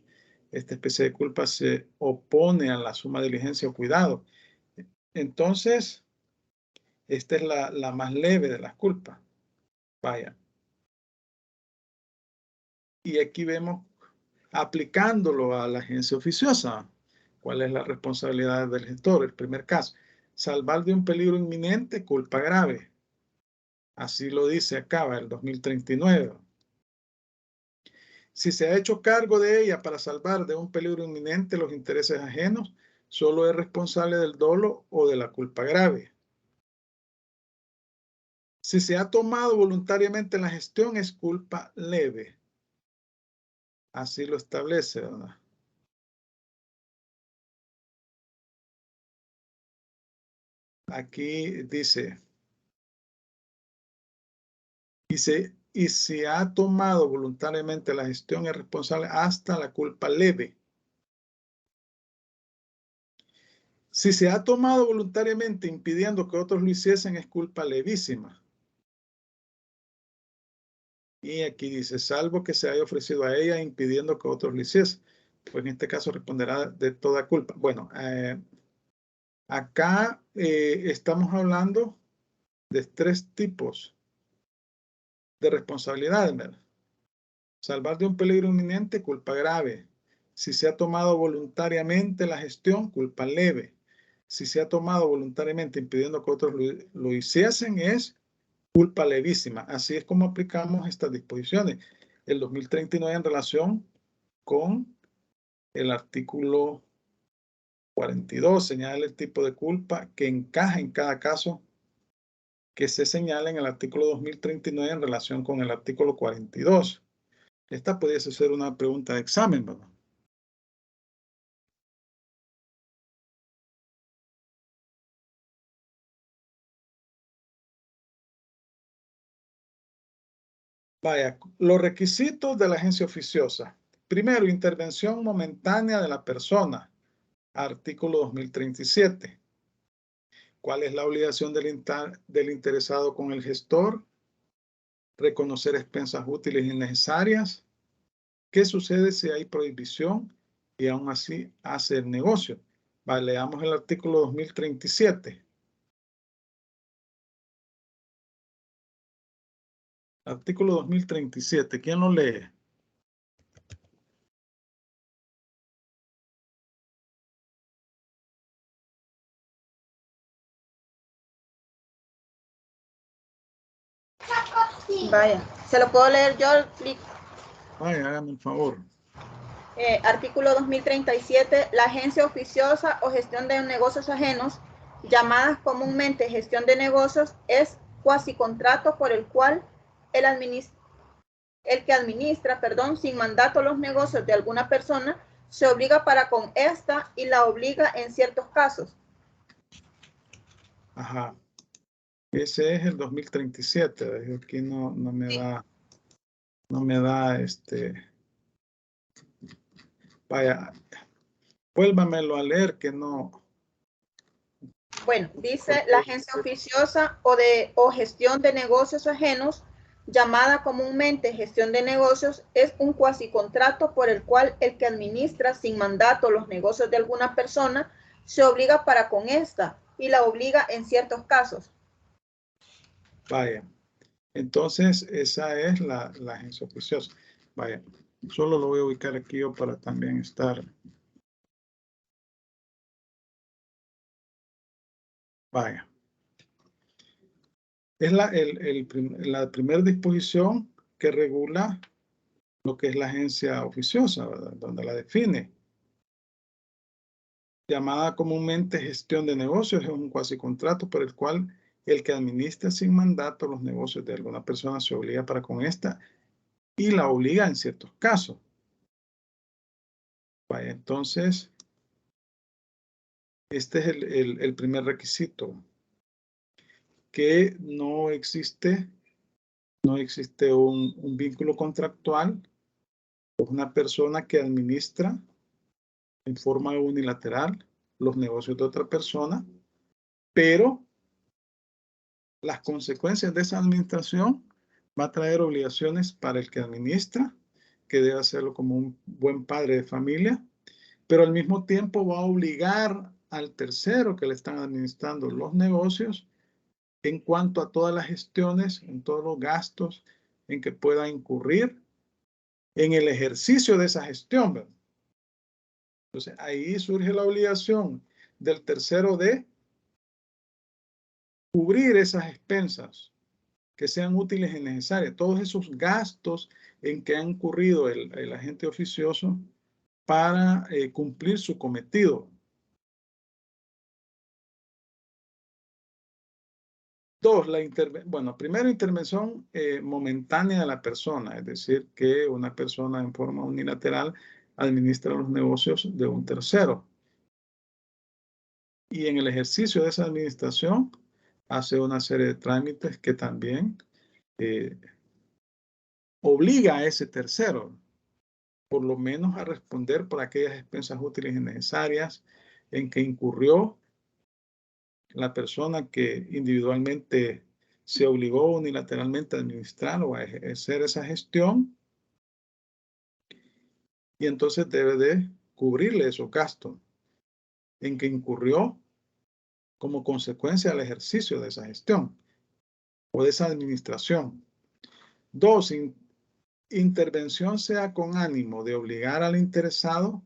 Esta especie de culpa se opone a la suma diligencia o cuidado Entonces, esta es la más leve de las culpas. Vaya. Y aquí vemos, aplicándolo a la agencia oficiosa, ¿cuál es la responsabilidad del gestor? El primer caso, salvar de un peligro inminente, culpa grave. Así lo dice acá, el 2039. Si se ha hecho cargo de ella para salvar de un peligro inminente los intereses ajenos, solo es responsable del dolo o de la culpa grave. Si se ha tomado voluntariamente la gestión, es culpa leve. Así lo establece, ¿verdad? Aquí dice, y si ha tomado voluntariamente la gestión, es responsable hasta la culpa leve. Si se ha tomado voluntariamente impidiendo que otros lo hiciesen, es culpa levísima. Y aquí dice, salvo que se haya ofrecido a ella impidiendo que otros lo hiciesen. Pues en este caso responderá de toda culpa. Bueno, acá estamos hablando de 3 tipos de responsabilidades, ¿verdad? Salvar de un peligro inminente, culpa grave. Si se ha tomado voluntariamente la gestión, culpa leve. Si se ha tomado voluntariamente impidiendo que otros lo hiciesen, es culpa levísima. Así es como aplicamos estas disposiciones. El 2039 en relación con el artículo 42 señala el tipo de culpa que encaja en cada caso que se señala en el artículo 2039 en relación con el artículo 42. Esta pudiese ser una pregunta de examen, ¿verdad? Vaya, los requisitos de la agencia oficiosa. Primero, intervención momentánea de la persona. Artículo 2037. ¿Cuál es la obligación del interesado con el gestor? Reconocer expensas útiles y necesarias. ¿Qué sucede si hay prohibición y aún así hace el negocio? Vale, leamos el artículo 2037. Artículo 2037. ¿Quién lo lee? Vaya, se lo puedo leer yo. Vaya, hágame un favor. Artículo 2037, la agencia oficiosa o gestión de negocios ajenos, llamadas comúnmente gestión de negocios, es cuasicontrato por el cual el que administra, sin mandato los negocios de alguna persona, se obliga para con esta y la obliga en ciertos casos. Ajá. Ese es el 2037. Aquí no me da, vaya, vuélvamelo a leer que no. Bueno, dice la agencia oficiosa o gestión de negocios ajenos, llamada comúnmente gestión de negocios, es un cuasicontrato por el cual el que administra sin mandato los negocios de alguna persona se obliga para con esta y la obliga en ciertos casos. Vaya. Entonces, esa es la agencia oficiosa. Vaya. Solo lo voy a ubicar aquí yo para también estar. Vaya. Es la primera disposición que regula lo que es la agencia oficiosa, ¿verdad? Donde la define. Llamada comúnmente gestión de negocios, es un cuasicontrato por el cual el que administra sin mandato los negocios de alguna persona se obliga para con esta y la obliga en ciertos casos. Vaya, entonces, este es el primer requisito, que no existe un vínculo contractual con una persona que administra en forma unilateral los negocios de otra persona, pero las consecuencias de esa administración va a traer obligaciones para el que administra, que debe hacerlo como un buen padre de familia, pero al mismo tiempo va a obligar al tercero que le están administrando los negocios en cuanto a todas las gestiones, en todos los gastos en que pueda incurrir en el ejercicio de esa gestión, ¿verdad? Entonces, ahí surge la obligación del tercero de cubrir esas expensas que sean útiles y necesarias, todos esos gastos en que ha incurrido el agente oficioso para cumplir su cometido. Dos, primero, intervención momentánea de la persona, es decir, que una persona en forma unilateral administra los negocios de un tercero. Y en el ejercicio de esa administración hace una serie de trámites que también obliga a ese tercero, por lo menos a responder por aquellas expensas útiles y necesarias en que incurrió la persona que individualmente se obligó unilateralmente a administrar o a ejercer esa gestión, y entonces debe de cubrirle esos gastos en que incurrió como consecuencia del ejercicio de esa gestión o de esa administración. Dos, intervención sea con ánimo de obligar al interesado,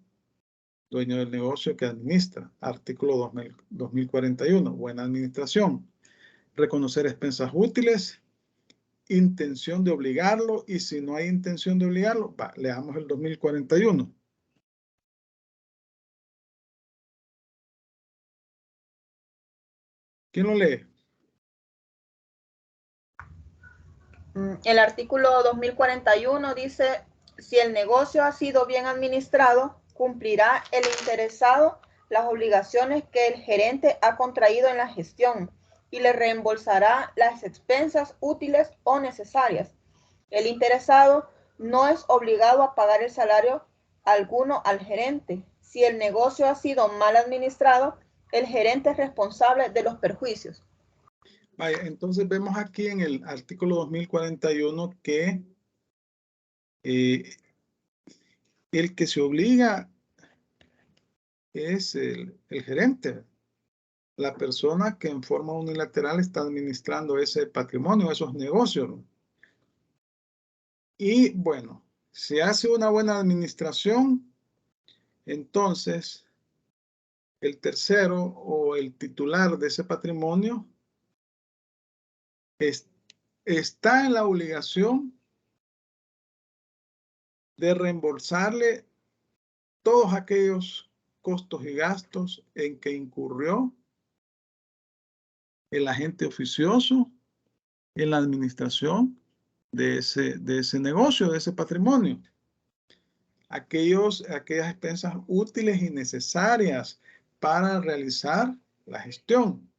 dueño del negocio que administra, artículo 2041, buena administración, reconocer expensas útiles, intención de obligarlo, y si no hay intención de obligarlo, leamos el 2041. ¿Quién lo lee? El artículo 2041 dice, si el negocio ha sido bien administrado, cumplirá el interesado las obligaciones que el gerente ha contraído en la gestión y le reembolsará las expensas útiles o necesarias. El interesado no es obligado a pagar el salario alguno al gerente. Si el negocio ha sido mal administrado, el gerente es responsable de los perjuicios. Vaya, entonces vemos aquí en el artículo 2041 que el que se obliga es el gerente, la persona que en forma unilateral está administrando ese patrimonio, esos negocios. Y bueno, si hace una buena administración, entonces el tercero o el titular de ese patrimonio está en la obligación de reembolsarle todos aquellos costos y gastos en que incurrió el agente oficioso en la administración de ese negocio, de ese patrimonio. Aquellas expensas útiles y necesarias para realizar la gestión.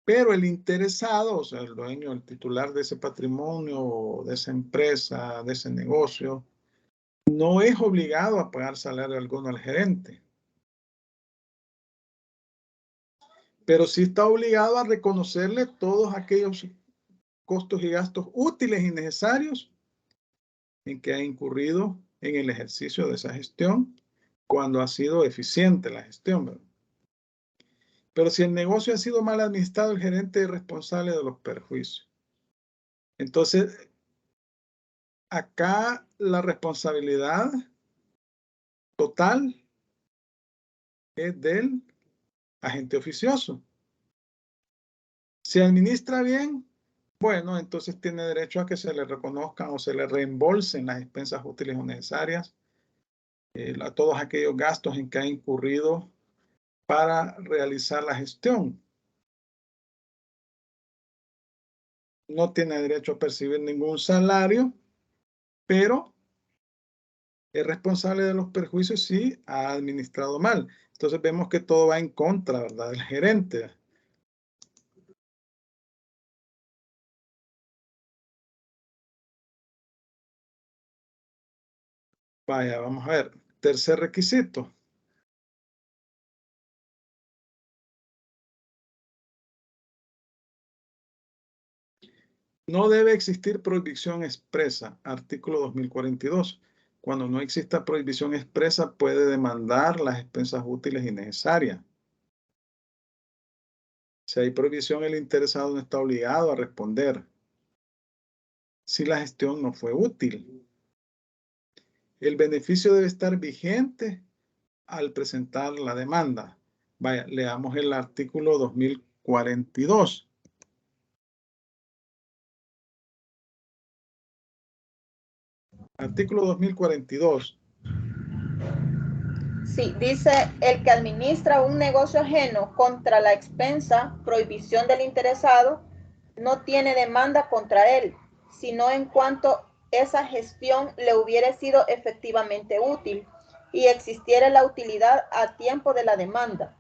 Pero el interesado, o sea, el dueño, el titular de ese patrimonio, de esa empresa, de ese negocio, no es obligado a pagar salario alguno al gerente. Pero sí está obligado a reconocerle todos aquellos costos y gastos útiles y necesarios en que ha incurrido en el ejercicio de esa gestión cuando ha sido eficiente la gestión, ¿verdad? Pero si el negocio ha sido mal administrado, el gerente es responsable de los perjuicios. Entonces, acá la responsabilidad total es del agente oficioso. Si administra bien, bueno, entonces tiene derecho a que se le reconozcan o se le reembolsen las expensas útiles o necesarias a todos aquellos gastos en que ha incurrido para realizar la gestión. No tiene derecho a percibir ningún salario, pero es responsable de los perjuicios si ha administrado mal. Entonces vemos que todo va en contra, ¿verdad?, del gerente. Vaya, vamos a ver. Tercer requisito. No debe existir prohibición expresa, artículo 2042, Cuando no exista prohibición expresa, puede demandar las expensas útiles y necesarias. Si hay prohibición, el interesado no está obligado a responder si la gestión no fue útil. El beneficio debe estar vigente al presentar la demanda. Vaya, leamos el artículo 2042. Artículo 2042. Sí, dice el que administra un negocio ajeno contra la expensa, prohibición del interesado, no tiene demanda contra él, sino en cuanto esa gestión le hubiera sido efectivamente útil y existiera la utilidad a tiempo de la demanda.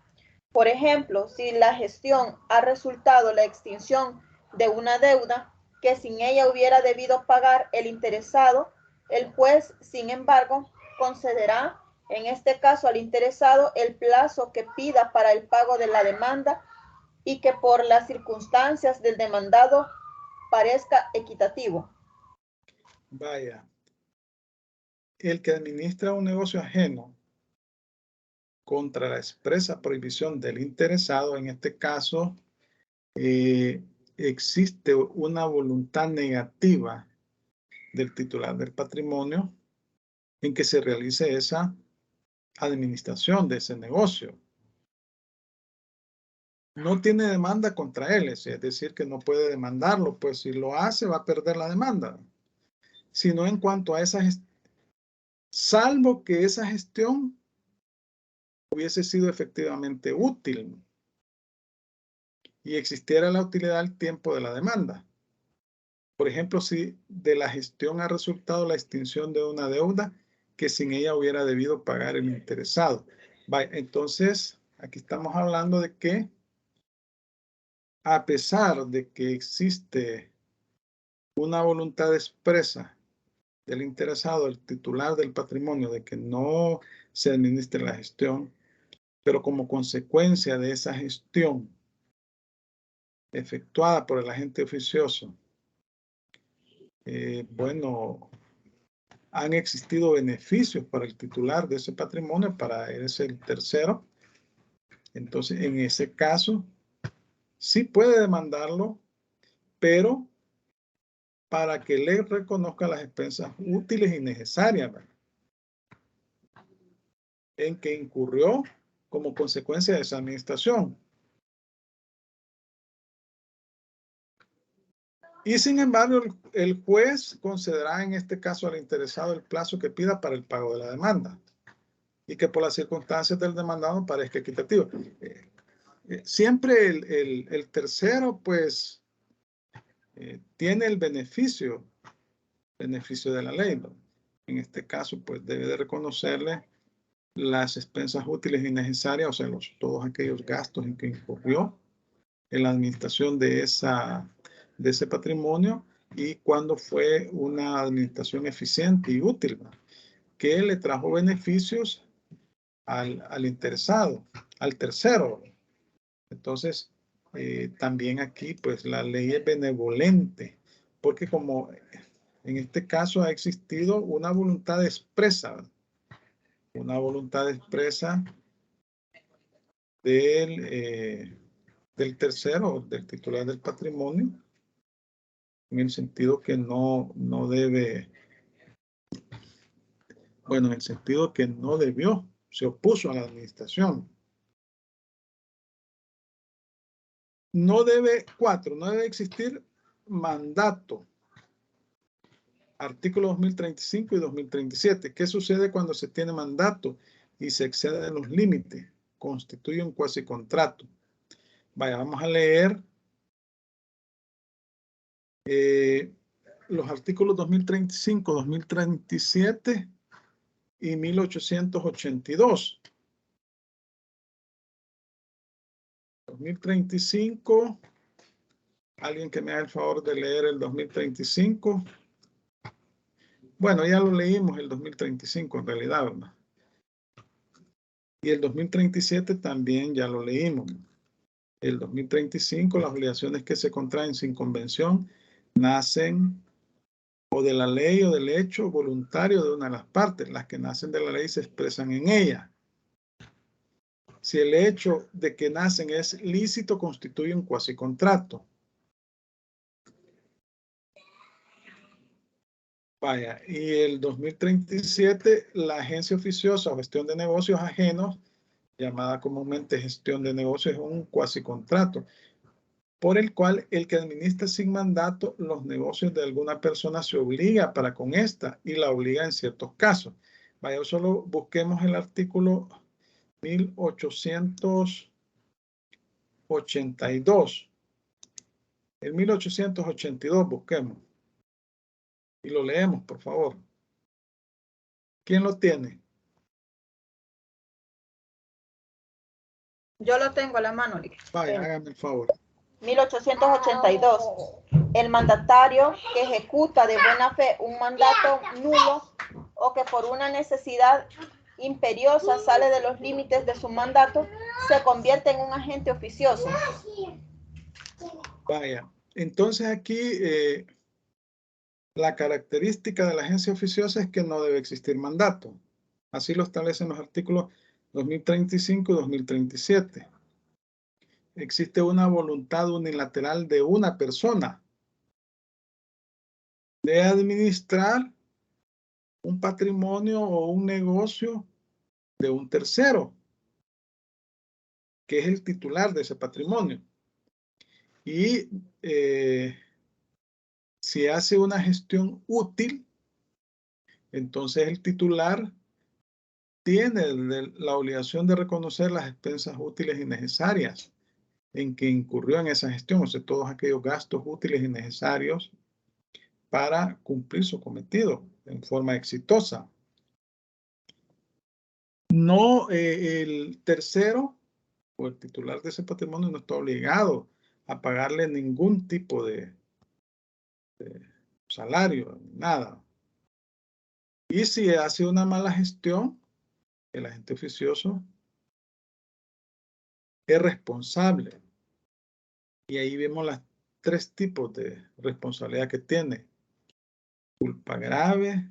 Por ejemplo, si la gestión ha resultado la extinción de una deuda que sin ella hubiera debido pagar el interesado, el juez, sin embargo, concederá en este caso al interesado el plazo que pida para el pago de la demanda y que por las circunstancias del demandado parezca equitativo. Vaya, el que administra un negocio ajeno contra la expresa prohibición del interesado, en este caso, existe una voluntad negativa del titular del patrimonio en que se realice esa administración de ese negocio. No tiene demanda contra él, es decir, que no puede demandarlo, pues si lo hace va a perder la demanda. Sino en cuanto a esa gestión, salvo que esa gestión hubiese sido efectivamente útil y existiera la utilidad al tiempo de la demanda. Por ejemplo, si de la gestión ha resultado la extinción de una deuda que sin ella hubiera debido pagar el interesado. Entonces, aquí estamos hablando de que a pesar de que existe una voluntad expresa del interesado, el titular del patrimonio, de que no se administre la gestión, pero como consecuencia de esa gestión efectuada por el agente oficioso, bueno, han existido beneficios para el titular de ese patrimonio, para ese tercero. Entonces, en ese caso, sí puede demandarlo, pero para que le reconozca las expensas útiles y necesarias, ¿verdad?, en que incurrió como consecuencia de esa administración. Y sin embargo, el juez concederá en este caso al interesado el plazo que pida para el pago de la demanda y que por las circunstancias del demandado parezca equitativo. Siempre el tercero, pues, tiene el beneficio de la ley, ¿no? En este caso, pues, debe de reconocerle las expensas útiles y necesarias, o sea, todos aquellos gastos en que incurrió en la administración de ese patrimonio y cuando fue una administración eficiente y útil, ¿no?, que le trajo beneficios al interesado, al tercero. Entonces, también aquí, pues, la ley es benevolente, porque como en este caso ha existido una voluntad expresa, del tercero, del titular del patrimonio, en el sentido que no debe, bueno, en el sentido que no debió, se opuso a la administración. No debe existir mandato. Artículos 2035 y 2037. ¿Qué sucede cuando se tiene mandato y se excede los límites? Constituye un cuasicontrato. Vaya, vamos a leer los artículos 2035, 2037 y 1882. 2035. Alguien que me haga el favor de leer el 2035. Bueno, ya lo leímos el 2035 en realidad, ¿verdad? Y el 2037 también ya lo leímos. El 2035, las obligaciones que se contraen sin convención nacen o de la ley o del hecho voluntario de una de las partes. Las que nacen de la ley se expresan en ella. Si el hecho de que nacen es lícito, constituye un cuasicontrato. Vaya, y el 2037, la agencia oficiosa o gestión de negocios ajenos, llamada comúnmente gestión de negocios, es un cuasicontrato, por el cual el que administra sin mandato los negocios de alguna persona se obliga para con esta y la obliga en ciertos casos. Vaya, solo busquemos el artículo 1882. El 1882 busquemos. Y lo leemos, por favor. ¿Quién lo tiene? Yo lo tengo a la mano. Vaya, hágame el favor. 1882. El mandatario que ejecuta de buena fe un mandato nulo o que por una necesidad imperiosa sale de los límites de su mandato, se convierte en un agente oficioso. Vaya, entonces aquí la característica de la agencia oficiosa es que no debe existir mandato. Así lo establecen los artículos 2035 y 2037. Existe una voluntad unilateral de una persona de administrar un patrimonio o un negocio de un tercero, que es el titular de ese patrimonio. Y si hace una gestión útil, entonces el titular tiene la obligación de reconocer las expensas útiles y necesarias en que incurrió en esa gestión, o sea, todos aquellos gastos útiles y necesarios para cumplir su cometido en forma exitosa. No, el tercero o el titular de ese patrimonio no está obligado a pagarle ningún tipo de salario, nada. Y si hace una mala gestión, el agente oficioso es responsable. Y ahí vemos los tres tipos de responsabilidad que tiene. Culpa grave,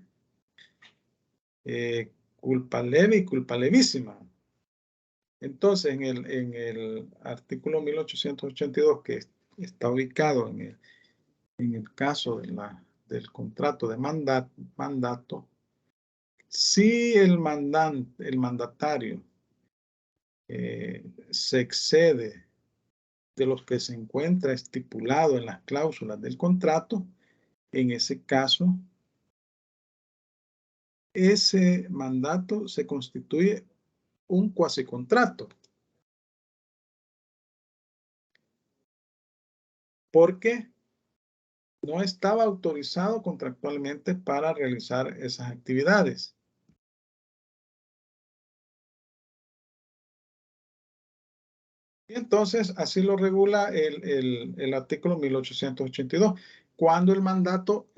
culpa leve y culpa levísima. Entonces, en el artículo 1882, que está ubicado en el caso del contrato de mandato, si el mandatario se excede de los que se encuentra estipulado en las cláusulas del contrato, en ese caso, ese mandato se constituye un cuasicontrato. Porque no estaba autorizado contractualmente para realizar esas actividades. Y entonces, así lo regula el artículo 1882, cuando el mandato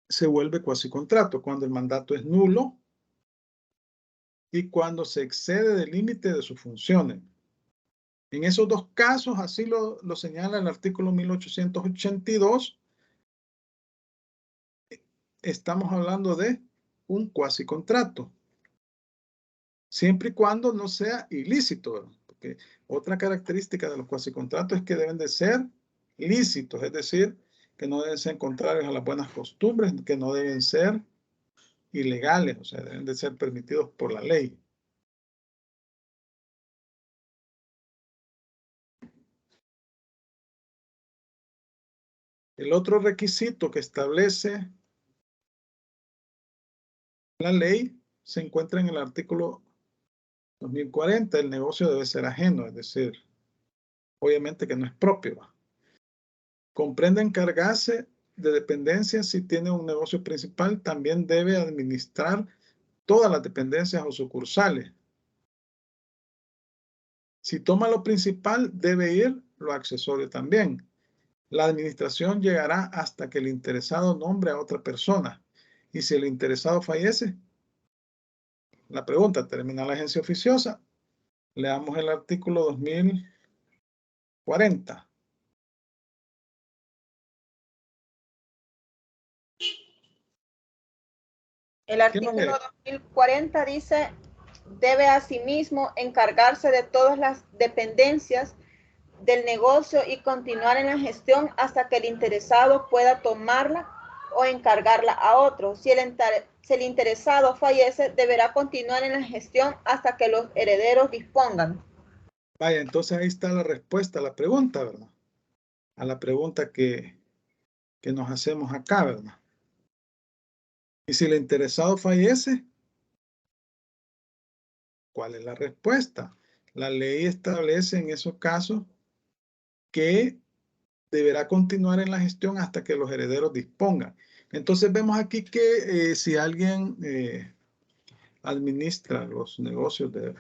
se vuelve cuasicontrato, cuando el mandato es nulo y cuando se excede del límite de sus funciones. En esos dos casos, así lo señala el artículo 1882, estamos hablando de un cuasicontrato, siempre y cuando no sea ilícito. Porque otra característica de los cuasicontratos es que deben de ser lícitos, es decir, que no deben ser contrarios a las buenas costumbres, que no deben ser ilegales, o sea, deben de ser permitidos por la ley. El otro requisito que establece la ley se encuentra en el artículo 2040. El negocio debe ser ajeno, es decir, obviamente que no es propio. Comprende encargarse de dependencias. Si tiene un negocio principal, también debe administrar todas las dependencias o sucursales. Si toma lo principal, debe ir lo accesorio también. La administración llegará hasta que el interesado nombre a otra persona. Y si el interesado fallece, la pregunta, ¿termina la agencia oficiosa? Leamos el artículo 2040. El artículo 2040 dice, debe asimismo encargarse de todas las dependencias del negocio y continuar en la gestión hasta que el interesado pueda tomarla o encargarla a otro. Si el interesado fallece, deberá continuar en la gestión hasta que los herederos dispongan. Vaya, entonces ahí está la respuesta a la pregunta, ¿verdad? A la pregunta que nos hacemos acá, ¿verdad? Y si el interesado fallece, ¿cuál es la respuesta? La ley establece en esos casos que deberá continuar en la gestión hasta que los herederos dispongan. Entonces vemos aquí que si alguien administra los negocios de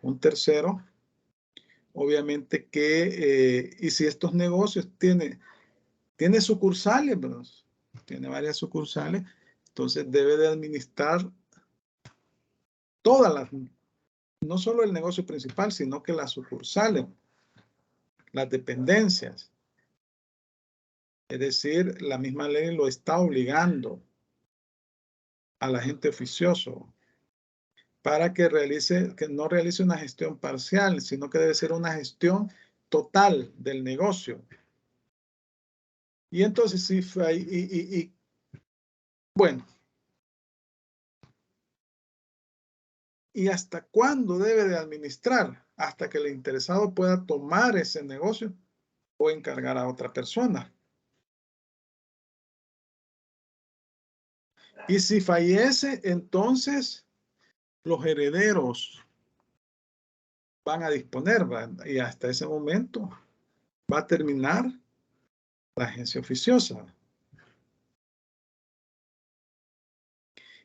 un tercero, obviamente que, y si estos negocios tiene sucursales, ¿verdad? Tiene varias sucursales, entonces debe de administrar todas las, no solo el negocio principal, sino que las sucursales, las dependencias. Es decir, la misma ley lo está obligando al agente oficioso para que no realice una gestión parcial, sino que debe ser una gestión total del negocio. Y entonces, sí, bueno. ¿Y hasta cuándo debe de administrar? Hasta que el interesado pueda tomar ese negocio o encargar a otra persona. Y si fallece, entonces los herederos van a disponer, ¿verdad? Y hasta ese momento va a terminar la agencia oficiosa.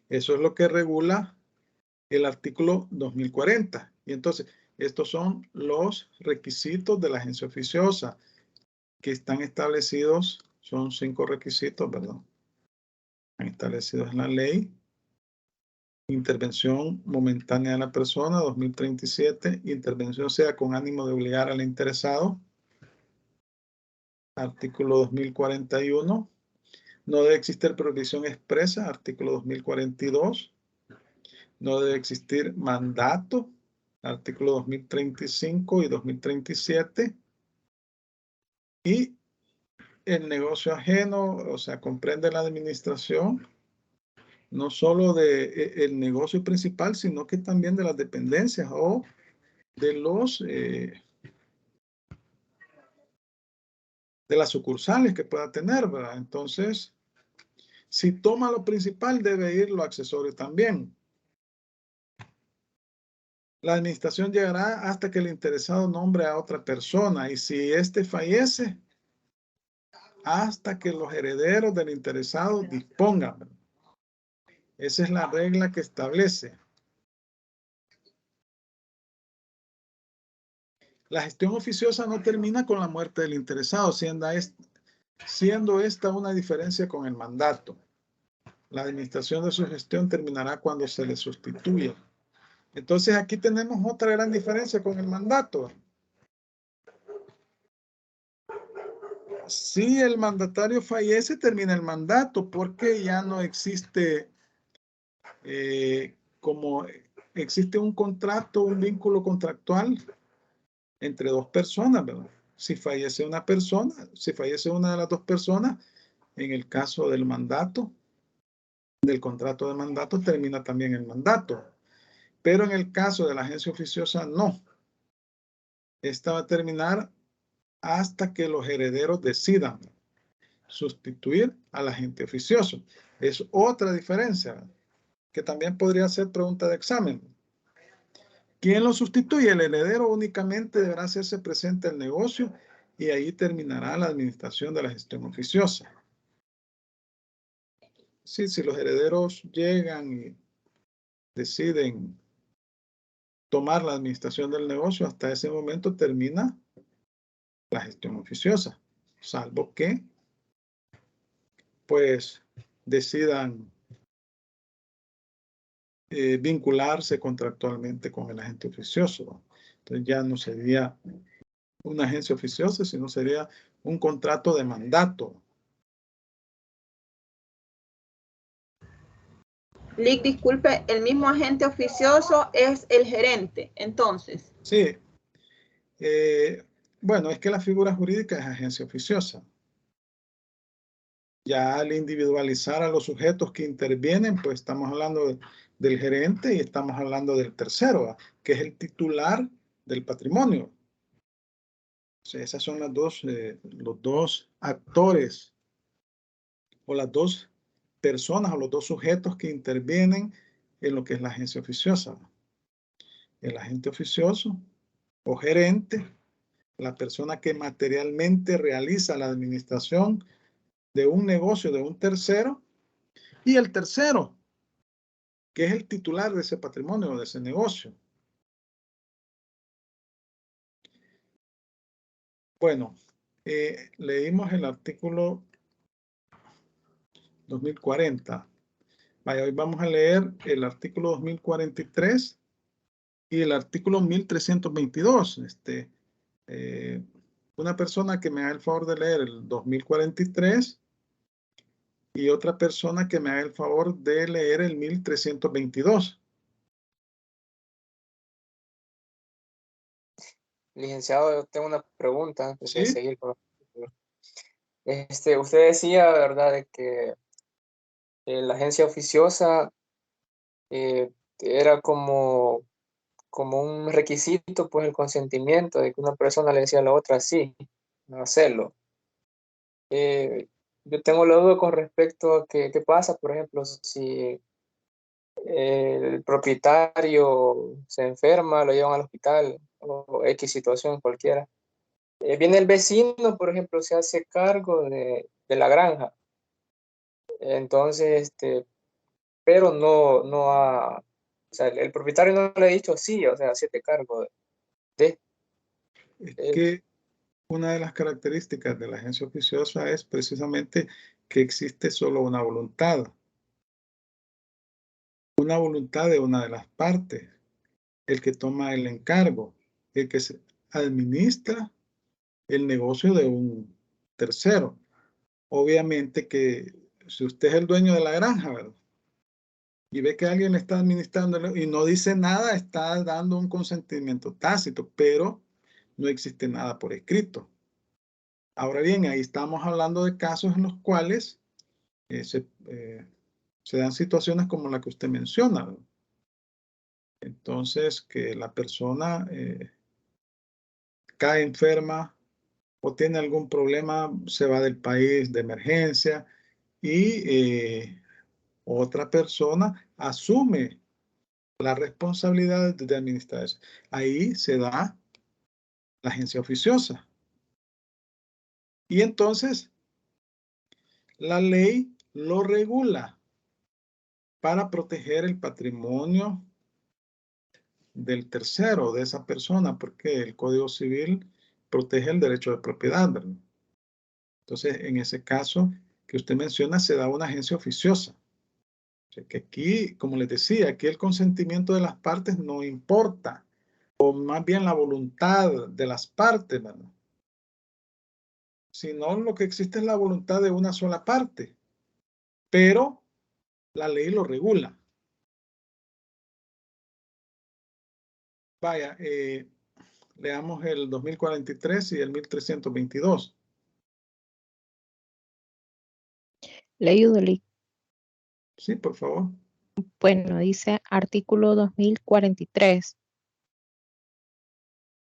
Eso es lo que regula el artículo 2040. Y entonces, estos son los requisitos de la agencia oficiosa que están establecidos, son 5 requisitos, ¿verdad? Están establecidos en la ley. Intervención momentánea de la persona, 2037. Intervención sea con ánimo de obligar al interesado. Artículo 2041. No debe existir prohibición expresa, artículo 2042. No debe existir mandato, artículo 2035 y 2037. Y el negocio ajeno, o sea, comprende la administración, no solo del negocio principal, sino que también de las dependencias o de los de las sucursales que pueda tener, ¿verdad? Entonces, si toma lo principal, debe ir lo accesorio también. La administración llegará hasta que el interesado nombre a otra persona y si éste fallece, hasta que los herederos del interesado dispongan. Esa es la regla que establece. La gestión oficiosa no termina con la muerte del interesado, siendo esta una diferencia con el mandato. La administración de su gestión terminará cuando se le sustituya. Entonces aquí tenemos otra gran diferencia con el mandato. Si el mandatario fallece, termina el mandato porque ya no existe como existe un contrato, un vínculo contractual entre dos personas, ¿verdad? Si fallece una persona, si fallece una de las dos personas, en el caso del mandato, del contrato de mandato, termina también el mandato. Pero en el caso de la agencia oficiosa, no. Esta va a terminar hasta que los herederos decidan sustituir al agente oficioso. Es otra diferencia que también podría ser pregunta de examen. ¿Quién lo sustituye? El heredero únicamente deberá hacerse presente al negocio y ahí terminará la administración de la gestión oficiosa. Sí, si los herederos llegan y deciden tomar la administración del negocio, hasta ese momento termina la gestión oficiosa, salvo que pues decidan vincularse contractualmente con el agente oficioso. Entonces ya no sería una agencia oficiosa, sino sería un contrato de mandato. Lick, disculpe, el mismo agente oficioso es el gerente, entonces. Sí. Bueno, es que la figura jurídica es agencia oficiosa. Ya al individualizar a los sujetos que intervienen, pues estamos hablando del gerente y estamos hablando del tercero, ¿va? Que es el titular del patrimonio. O sea, esas son los dos actores o las dos personas o los dos sujetos que intervienen en lo que es la agencia oficiosa. El agente oficioso o gerente, la persona que materialmente realiza la administración de un negocio de un tercero, y el tercero, que es el titular de ese patrimonio o de ese negocio. Bueno, leímos el artículo 2040. Vaya, hoy vamos a leer el artículo 2043 y el artículo 1322. Una persona que me haga el favor de leer el 2043 y otra persona que me haga el favor de leer el 1322. Licenciado, yo tengo una pregunta antes de ¿Sí? seguir con usted decía, ¿verdad?, de que la agencia oficiosa era como un requisito, pues el consentimiento de que una persona le decía a la otra sí, no hacerlo. Yo tengo la duda con respecto a qué pasa, por ejemplo, si el propietario se enferma, lo llevan al hospital o X situación cualquiera. Viene el vecino, por ejemplo, se hace cargo de la granja. Entonces, pero no ha, o sea, el propietario no le ha dicho sí, o sea, hacete cargo de. Es que una de las características de la agencia oficiosa es precisamente que existe solo una voluntad de una de las partes, el que toma el encargo, el que se administra el negocio de un tercero. Obviamente que si usted es el dueño de la granja, ¿verdad?, y ve que alguien le está administrando y no dice nada, está dando un consentimiento tácito, pero no existe nada por escrito. Ahora bien, ahí estamos hablando de casos en los cuales se dan situaciones como la que usted menciona, ¿verdad? Entonces, que la persona cae enferma o tiene algún problema, se va del país de emergencia y otra persona asume la responsabilidad de administrar eso. Ahí se da la agencia oficiosa. Y entonces, la ley lo regula para proteger el patrimonio del tercero, de esa persona, porque el Código Civil protege el derecho de propiedad, ¿verdad? Entonces, en ese caso que usted menciona, se da una agencia oficiosa. O sea, que aquí, como les decía, aquí el consentimiento de las partes no importa, o más bien la voluntad de las partes, ¿verdad?, sino lo que existe es la voluntad de una sola parte, pero la ley lo regula. Vaya, leamos el 2043 y el 1322. Leído, Lick. Sí, por favor. Bueno, dice artículo 2043.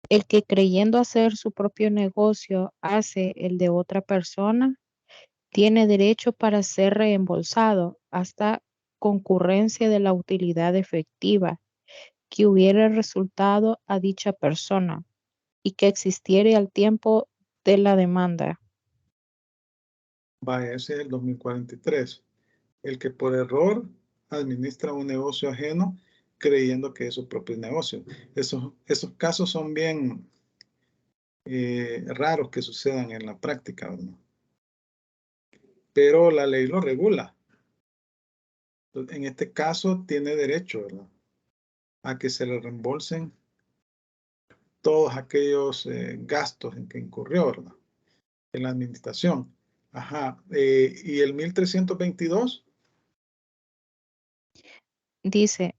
El que creyendo hacer su propio negocio hace el de otra persona, tiene derecho para ser reembolsado hasta concurrencia de la utilidad efectiva que hubiera resultado a dicha persona y que existiere al tiempo de la demanda. Vaya, ese es el 2043. El que por error administra un negocio ajeno creyendo que es su propio negocio. Esos casos son bien raros que sucedan en la práctica, ¿verdad? Pero la ley lo regula. En este caso tiene derecho, ¿verdad?, a que se le reembolsen todos aquellos gastos en que incurrió, ¿verdad?, en la administración. Ajá. ¿Y el 1322? dice,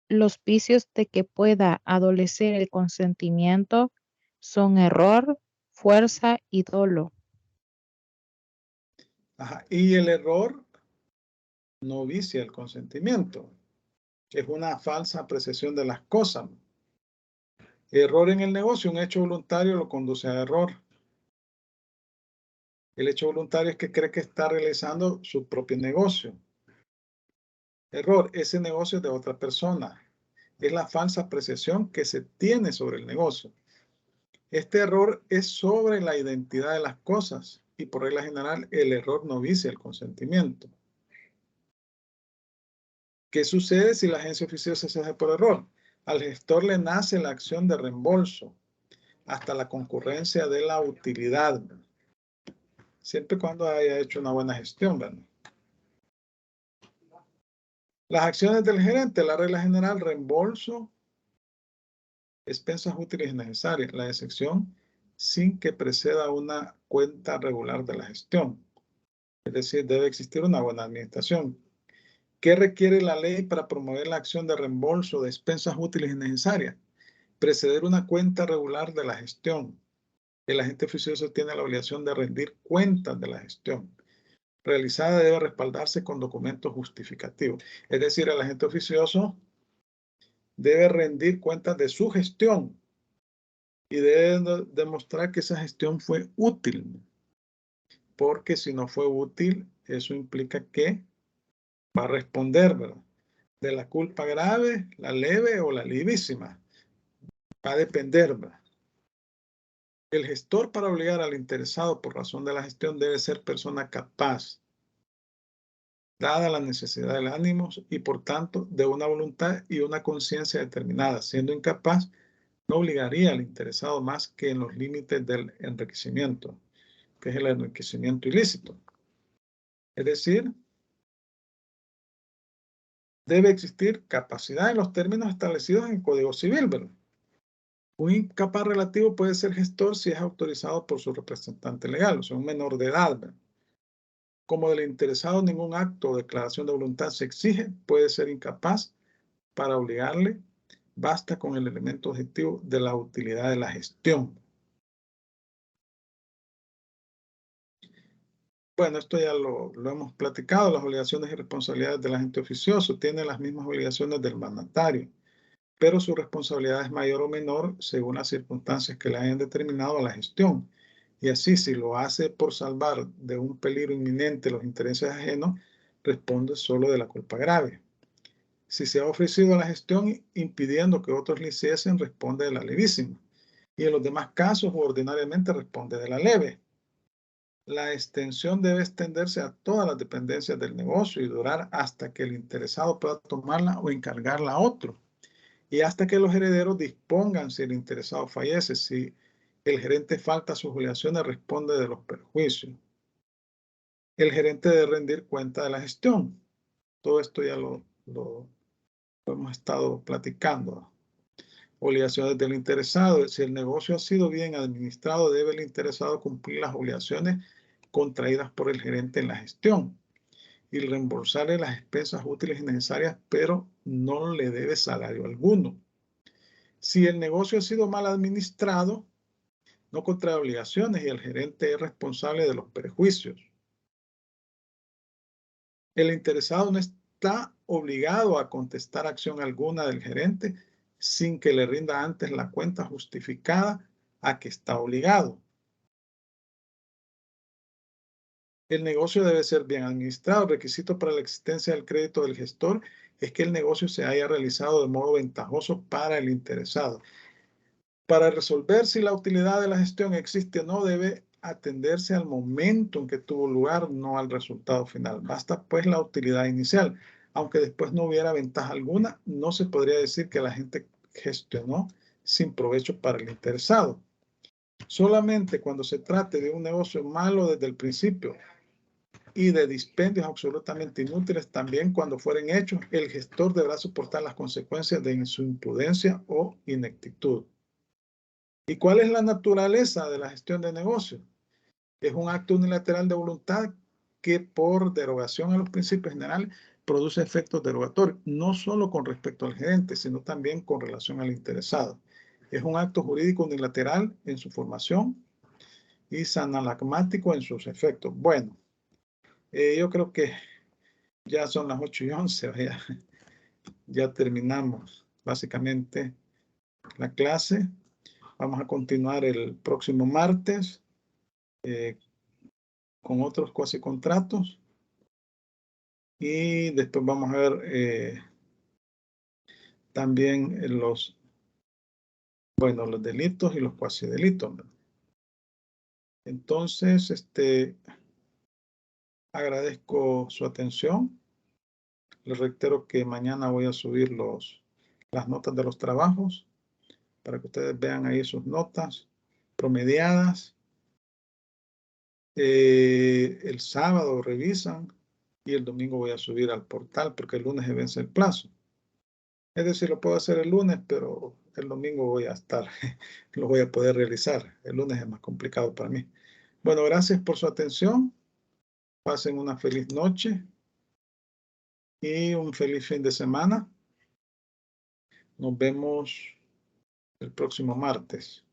los vicios de que pueda adolecer el consentimiento son error, fuerza y dolo. Ajá. Y el error no vicia el consentimiento. Es una falsa apreciación de las cosas. Error en el negocio, un hecho voluntario lo conduce a error. El hecho voluntario es que cree que está realizando su propio negocio. Error, ese negocio es de otra persona. Es la falsa apreciación que se tiene sobre el negocio. Este error es sobre la identidad de las cosas y por regla general el error no vicia el consentimiento. ¿Qué sucede si la agencia oficiosa se hace por error? Al gestor le nace la acción de reembolso hasta la concurrencia de la utilidad, siempre y cuando haya hecho una buena gestión, ¿verdad? Las acciones del gerente, la regla general, reembolso, expensas útiles y necesarias, la excepción sin que preceda una cuenta regular de la gestión. Es decir, debe existir una buena administración. ¿Qué requiere la ley para promover la acción de reembolso de expensas útiles y necesarias? Preceder una cuenta regular de la gestión. El agente oficioso tiene la obligación de rendir cuentas de la gestión. Realizada debe respaldarse con documentos justificativos. Es decir, el agente oficioso debe rendir cuentas de su gestión y debe demostrar que esa gestión fue útil. Porque si no fue útil, eso implica que va a responder, ¿verdad?, de la culpa grave, la leve o la levísima. Va a depender, ¿verdad? El gestor, para obligar al interesado por razón de la gestión, debe ser persona capaz, dada la necesidad del ánimo y por tanto de una voluntad y una conciencia determinada. Siendo incapaz, no obligaría al interesado más que en los límites del enriquecimiento, que es el enriquecimiento ilícito. Es decir, debe existir capacidad en los términos establecidos en el Código Civil, ¿verdad? Un incapaz relativo puede ser gestor si es autorizado por su representante legal, o sea, un menor de edad, ¿verdad? Como del interesado ningún acto o declaración de voluntad se exige, puede ser incapaz para obligarle, basta con el elemento objetivo de la utilidad de la gestión. Bueno, esto ya lo hemos platicado, las obligaciones y responsabilidades del agente oficioso tienen las mismas obligaciones del mandatario, pero su responsabilidad es mayor o menor según las circunstancias que le hayan determinado a la gestión. Y así, si lo hace por salvar de un peligro inminente los intereses ajenos, responde solo de la culpa grave. Si se ha ofrecido a la gestión impidiendo que otros le hiciesen, responde de la levísima. Y en los demás casos, ordinariamente responde de la leve. La extensión debe extenderse a todas las dependencias del negocio y durar hasta que el interesado pueda tomarla o encargarla a otro. Y hasta que los herederos dispongan si el interesado fallece. Si el gerente falta a sus obligaciones, responde de los perjuicios. El gerente debe rendir cuenta de la gestión. Todo esto ya lo hemos estado platicando. Obligaciones del interesado. Si el negocio ha sido bien administrado, debe el interesado cumplir las obligaciones contraídas por el gerente en la gestión y reembolsarle las expensas útiles y necesarias, pero no le debe salario alguno. Si el negocio ha sido mal administrado, no contrae obligaciones y el gerente es responsable de los perjuicios. El interesado no está obligado a contestar acción alguna del gerente sin que le rinda antes la cuenta justificada a que está obligado. El negocio debe ser bien administrado. El requisito para la existencia del crédito del gestor es que el negocio se haya realizado de modo ventajoso para el interesado. Para resolver si la utilidad de la gestión existe o no, debe atenderse al momento en que tuvo lugar, no al resultado final. Basta pues la utilidad inicial. Aunque después no hubiera ventaja alguna, no se podría decir que la gente gestionó sin provecho para el interesado. Solamente cuando se trate de un negocio malo desde el principio y de dispendios absolutamente inútiles, también cuando fueren hechos, el gestor deberá soportar las consecuencias de su imprudencia o ineptitud. ¿Y cuál es la naturaleza de la gestión de negocios? Es un acto unilateral de voluntad que por derogación a los principios generales produce efectos derogatorios, no solo con respecto al gerente, sino también con relación al interesado. Es un acto jurídico unilateral en su formación y sanalagmático en sus efectos. Bueno, yo creo que ya son las 8:11, ya terminamos básicamente la clase. Vamos a continuar el próximo martes con otros cuasi contratos. Y después vamos a ver también los delitos y los cuasi delitos. Entonces, agradezco su atención. Les reitero que mañana voy a subir las notas de los trabajos para que ustedes vean ahí sus notas promediadas. El sábado revisan y el domingo voy a subir al portal porque el lunes se vence el plazo. Es decir, lo puedo hacer el lunes, pero el domingo voy a estar, lo voy a poder realizar. El lunes es más complicado para mí. Bueno, gracias por su atención. Pasen una feliz noche y un feliz fin de semana. Nos vemos el próximo martes.